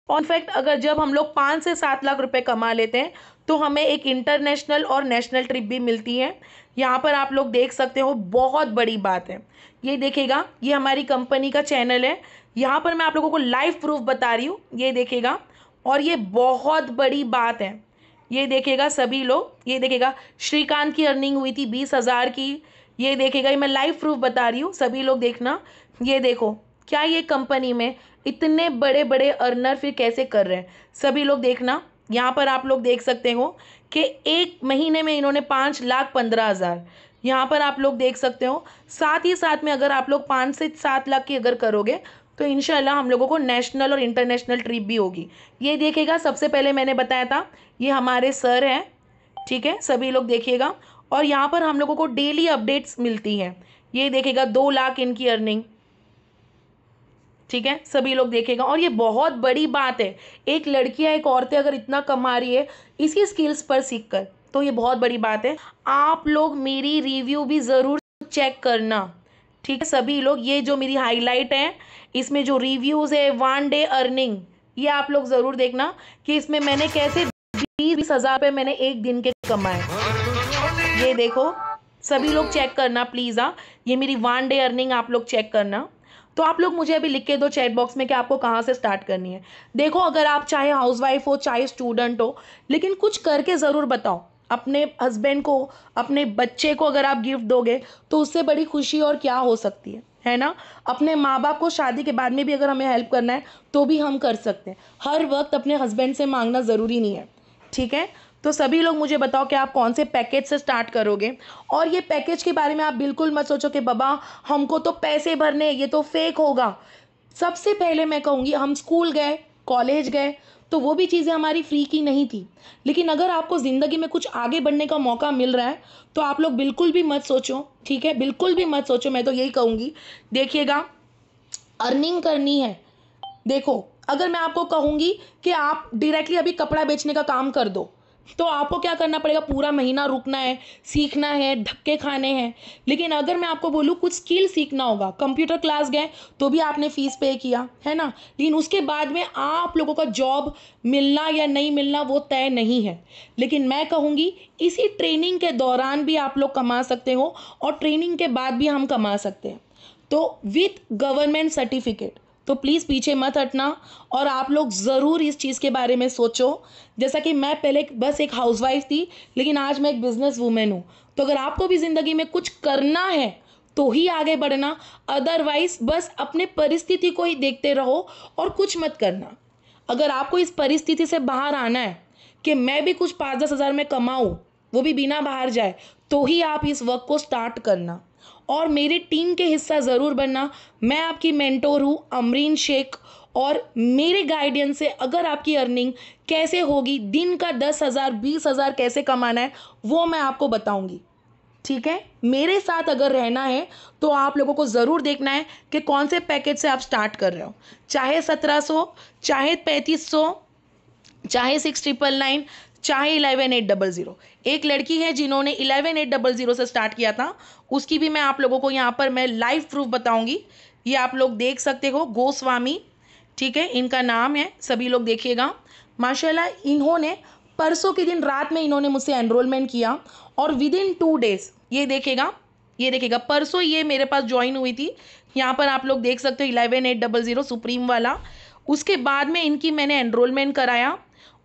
Speaker 1: इनफैक्ट अगर जब हम लोग 5 से 7 लाख रुपए कमा लेते हैं तो हमें एक इंटरनेशनल और नेशनल ट्रिप भी मिलती है। यहाँ पर आप लोग देख सकते हो, बहुत बड़ी बात है। ये देखिएगा, ये हमारी कंपनी का चैनल है, यहाँ पर मैं आप लोगों को लाइव प्रूफ बता रही हूँ, ये देखिएगा। और ये बहुत बड़ी बात है, ये देखिएगा सभी लोग, ये देखिएगा श्रीकांत की अर्निंग हुई थी 20,000 की, ये देखिएगा, ये मैं लाइव प्रूफ बता रही हूँ, सभी लोग देखना। ये देखो, क्या ये कंपनी में इतने बड़े बड़े अर्नर फिर कैसे कर रहे हैं, सभी लोग देखना। यहाँ पर आप लोग देख सकते हो कि एक महीने में इन्होंने 5,15,000, यहाँ पर आप लोग देख सकते हो। साथ ही साथ में अगर आप लोग 5 से 7 लाख की अगर करोगे तो इंशाल्लाह हम लोगों को नेशनल और इंटरनेशनल ट्रिप भी होगी। ये देखिएगा, सबसे पहले मैंने बताया था ये हमारे सर हैं, ठीक है, सभी लोग देखिएगा। और यहाँ पर हम लोगों को डेली अपडेट्स मिलती हैं, ये देखिएगा 2 लाख इनकी अर्निंग, ठीक है, सभी लोग देखेगा। और ये बहुत बड़ी बात है, एक लड़कियां एक औरतें अगर इतना कमा रही है इसी स्किल्स पर सीखकर, तो ये बहुत बड़ी बात है। आप लोग मेरी रिव्यू भी ज़रूर चेक करना, ठीक है सभी लोग। ये जो मेरी हाईलाइट है, इसमें जो रिव्यूज़ है 1 डे अर्निंग, ये आप लोग ज़रूर देखना कि इसमें मैंने कैसे 20,000 रुपये मैंने एक दिन के कमाए। ये देखो, सभी लोग चेक करना प्लीज़। हाँ, ये मेरी 1 डे अर्निंग आप लोग चेक करना। तो आप लोग मुझे अभी लिख के दो चैट बॉक्स में कि आपको कहाँ से स्टार्ट करनी है। देखो, अगर आप चाहे हाउसवाइफ हो, चाहे स्टूडेंट हो, लेकिन कुछ करके ज़रूर बताओ। अपने हस्बैंड को, अपने बच्चे को अगर आप गिफ्ट दोगे तो उससे बड़ी खुशी और क्या हो सकती है ना। अपने माँ बाप को शादी के बाद में भी अगर हमें हेल्प करना है तो भी हम कर सकते हैं। हर वक्त अपने हस्बैंड से मांगना ज़रूरी नहीं है, ठीक है। तो सभी लोग मुझे बताओ कि आप कौन से पैकेज से स्टार्ट करोगे। और ये पैकेज के बारे में आप बिल्कुल मत सोचो कि बाबा हमको तो पैसे भरने, ये तो फेक होगा। सबसे पहले मैं कहूँगी, हम स्कूल गए, कॉलेज गए, तो वो भी चीज़ें हमारी फ्री की नहीं थी। लेकिन अगर आपको ज़िंदगी में कुछ आगे बढ़ने का मौका मिल रहा है तो आप लोग बिल्कुल भी मत सोचो, ठीक है, बिल्कुल भी मत सोचो। मैं तो यही कहूँगी, देखिएगा, अर्निंग करनी है। देखो, अगर मैं आपको कहूँगी कि आप डायरेक्टली अभी कपड़ा बेचने का काम कर दो, तो आपको क्या करना पड़ेगा, पूरा महीना रुकना है, सीखना है, धक्के खाने हैं। लेकिन अगर मैं आपको बोलूँ कुछ स्किल सीखना होगा, कंप्यूटर क्लास गए तो भी आपने फीस पे किया है ना, लेकिन उसके बाद में आप लोगों का जॉब मिलना या नहीं मिलना वो तय नहीं है। लेकिन मैं कहूँगी इसी ट्रेनिंग के दौरान भी आप लोग कमा सकते हो और ट्रेनिंग के बाद भी हम कमा सकते हैं, तो विथ गवर्नमेंट सर्टिफिकेट। तो प्लीज़ पीछे मत हटना और आप लोग ज़रूर इस चीज़ के बारे में सोचो। जैसा कि मैं पहले बस एक हाउसवाइफ थी, लेकिन आज मैं एक बिजनेस वूमेन हूँ। तो अगर आपको भी ज़िंदगी में कुछ करना है तो ही आगे बढ़ना, अदरवाइज बस अपने परिस्थिति को ही देखते रहो और कुछ मत करना। अगर आपको इस परिस्थिति से बाहर आना है कि मैं भी कुछ 5-10 हज़ार में कमाऊँ, वो भी बिना बाहर जाए, तो ही आप इस वर्क को स्टार्ट करना और मेरी टीम के हिस्सा ज़रूर बनना। मैं आपकी मेंटोर हूँ अमरीन शेख, और मेरे गाइडेंस से अगर आपकी अर्निंग कैसे होगी, दिन का 10,000 20,000 कैसे कमाना है, वो मैं आपको बताऊंगी। ठीक है, मेरे साथ अगर रहना है तो आप लोगों को ज़रूर देखना है कि कौन से पैकेज से आप स्टार्ट कर रहे हो, चाहे 1700, चाहे 3500, चाहे 6999, चाहे 11800। एक लड़की है जिन्होंने 11800 से स्टार्ट किया था, उसकी भी मैं आप लोगों को यहाँ पर मैं लाइव प्रूफ बताऊंगी। ये आप लोग देख सकते हो, गोस्वामी, ठीक है, इनका नाम है, सभी लोग देखिएगा। माशाल्लाह इन्होंने परसों के दिन रात में इन्होंने मुझसे एनरोलमेंट किया और विद इन 2 डेज, ये देखिएगा परसों ये मेरे पास ज्वाइन हुई थी। यहाँ पर आप लोग देख सकते हो 11800 सुप्रीम वाला। उसके बाद में इनकी मैंने एनरोलमेंट कराया।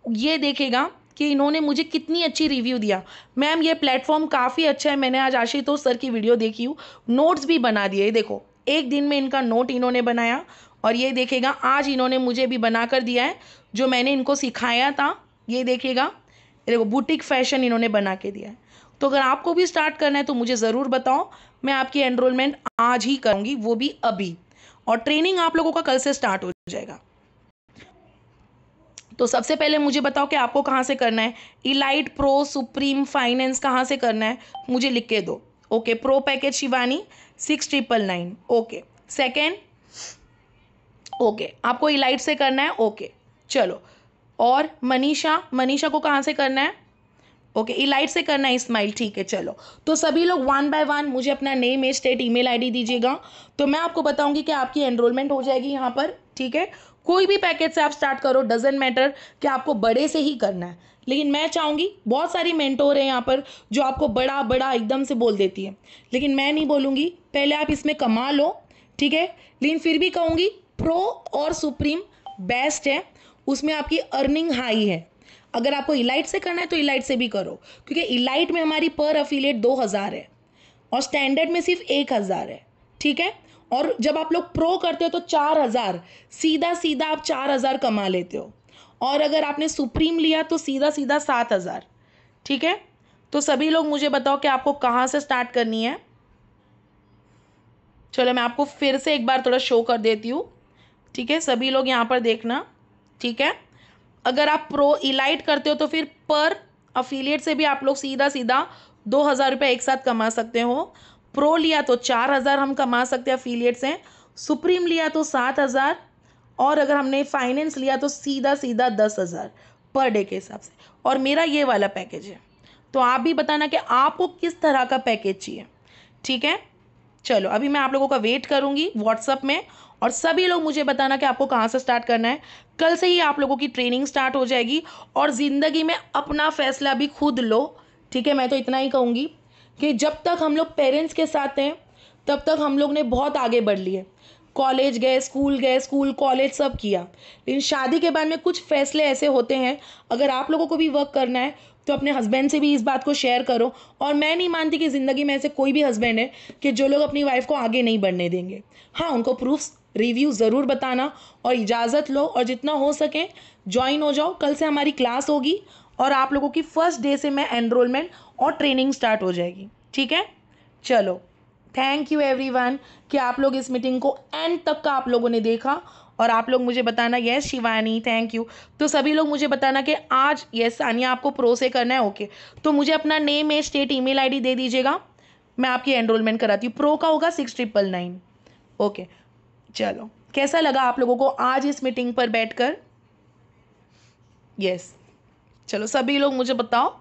Speaker 1: ये देखेगा कि इन्होंने मुझे कितनी अच्छी रिव्यू दिया, मैम ये प्लेटफॉर्म काफ़ी अच्छा है, मैंने आज आशुतोष सर की वीडियो देखी हूँ, नोट्स भी बना दिए। देखो एक दिन में इनका नोट इन्होंने बनाया और ये देखेगा आज इन्होंने मुझे भी बना कर दिया है जो मैंने इनको सिखाया था। ये देखिएगा, देखो बुटीक फैशन इन्होंने बना के दिया है। तो अगर आपको भी स्टार्ट करना है तो मुझे ज़रूर बताओ, मैं आपकी एनरोलमेंट आज ही करूँगी, वो भी अभी, और ट्रेनिंग आप लोगों का कल से स्टार्ट हो जाएगा। तो सबसे पहले मुझे बताओ कि आपको कहाँ से करना है, इलाइट, प्रो, सुप्रीम, फाइनेंस कहाँ से करना है, मुझे लिख के दो। Okay, pro package Shivani 6999। Okay, second, okay आपको इलाइट से करना है। ओके चलो, और मनीषा को कहाँ से करना है, ओके इलाइट से करना है। इस्माइल, ठीक है चलो। तो सभी लोग 1 बाय 1 मुझे अपना name, age, state, email ID दीजिएगा, तो मैं आपको बताऊंगी कि आपकी एनरोलमेंट हो जाएगी यहाँ पर। ठीक है, कोई भी पैकेज से आप स्टार्ट करो, डजेंट मैटर कि आपको बड़े से ही करना है। लेकिन मैं चाहूँगी, बहुत सारी मेंटोर है यहाँ पर जो आपको बड़ा बड़ा एकदम से बोल देती है, लेकिन मैं नहीं बोलूँगी, पहले आप इसमें कमा लो। ठीक है, लेकिन फिर भी कहूँगी प्रो और सुप्रीम बेस्ट है, उसमें आपकी अर्निंग हाई है। अगर आपको इलाइट से करना है तो इलाइट से भी करो, क्योंकि इलाइट में हमारी पर अफिलिएट 2000 है और स्टैंडर्ड में सिर्फ 1000 है। ठीक है, और जब आप लोग प्रो करते हो तो 4000, सीधा सीधा आप 4000 कमा लेते हो, और अगर आपने सुप्रीम लिया तो सीधा सीधा 7000। ठीक है, तो सभी लोग मुझे बताओ कि आपको कहाँ से स्टार्ट करनी है। चलो मैं आपको फिर से एक बार थोड़ा शो कर देती हूँ। ठीक है, सभी लोग यहाँ पर देखना। ठीक है, अगर आप प्रो इलाइट करते हो तो फिर पर अफिलिएट से भी आप लोग सीधा सीधा 2000 रुपये एक साथ कमा सकते हो। प्रो लिया तो 4000 हम कमा सकते हैं अफिलिएट से, सुप्रीम लिया तो 7000, और अगर हमने फाइनेंस लिया तो सीधा सीधा 10,000 पर डे के हिसाब से। और मेरा ये वाला पैकेज है, तो आप भी बताना कि आपको किस तरह का पैकेज चाहिए। ठीक है, चलो अभी मैं आप लोगों का वेट करूंगी व्हाट्सअप में, और सभी लोग मुझे बताना कि आपको कहाँ से स्टार्ट करना है। कल से ही आप लोगों की ट्रेनिंग स्टार्ट हो जाएगी और ज़िंदगी में अपना फैसला भी खुद लो। ठीक है, मैं तो इतना ही कहूँगी कि जब तक हम लोग पेरेंट्स के साथ हैं तब तक हम लोग ने बहुत आगे बढ़ लिए, कॉलेज गए, स्कूल कॉलेज सब किया, लेकिन शादी के बाद में कुछ फैसले ऐसे होते हैं, अगर आप लोगों को भी वर्क करना है तो अपने हस्बैंड से भी इस बात को शेयर करो। और मैं नहीं मानती कि ज़िंदगी में ऐसे कोई भी हस्बैंड है कि जो लोग अपनी वाइफ को आगे नहीं बढ़ने देंगे। हाँ, उनको प्रूफ्स रिव्यू ज़रूर बताना और इजाज़त लो, और जितना हो सके ज्वाइन हो जाओ। कल से हमारी क्लास होगी और आप लोगों की फर्स्ट डे से मैं एनरोलमेंट और ट्रेनिंग स्टार्ट हो जाएगी। ठीक है, चलो थैंक यू एवरीवन कि आप लोग इस मीटिंग को एंड तक का आप लोगों ने देखा, और आप लोग मुझे बताना। Yes Shivani thank you. तो सभी लोग मुझे बताना कि आज, यस सानिया आपको प्रो से करना है। ओके, तो मुझे अपना name, age, state, email ID दे दीजिएगा, मैं आपकी एनरोलमेंट कराती हूँ। प्रो का होगा 6999। ओके चलो, कैसा लगा आप लोगों को आज इस मीटिंग पर बैठकर? यस, चलो सभी लोग मुझे बताओ।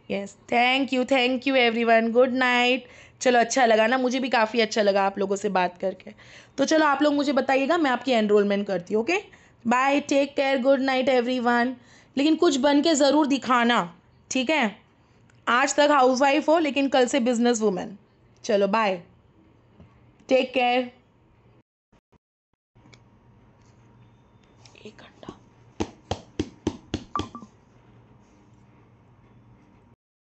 Speaker 1: Yes, thank you everyone, good night. चलो अच्छा लगा ना, मुझे भी काफ़ी अच्छा लगा आप लोगों से बात करके। तो चलो आप लोग मुझे बताइएगा, मैं आपकी एनरोलमेंट करती हूँ। Okay, bye, take care, good night everyone. लेकिन कुछ बन के ज़रूर दिखाना, ठीक है? आज तक हाउसवाइफ हो लेकिन कल से बिजनेस वूमेन। चलो बाय, टेक केयर।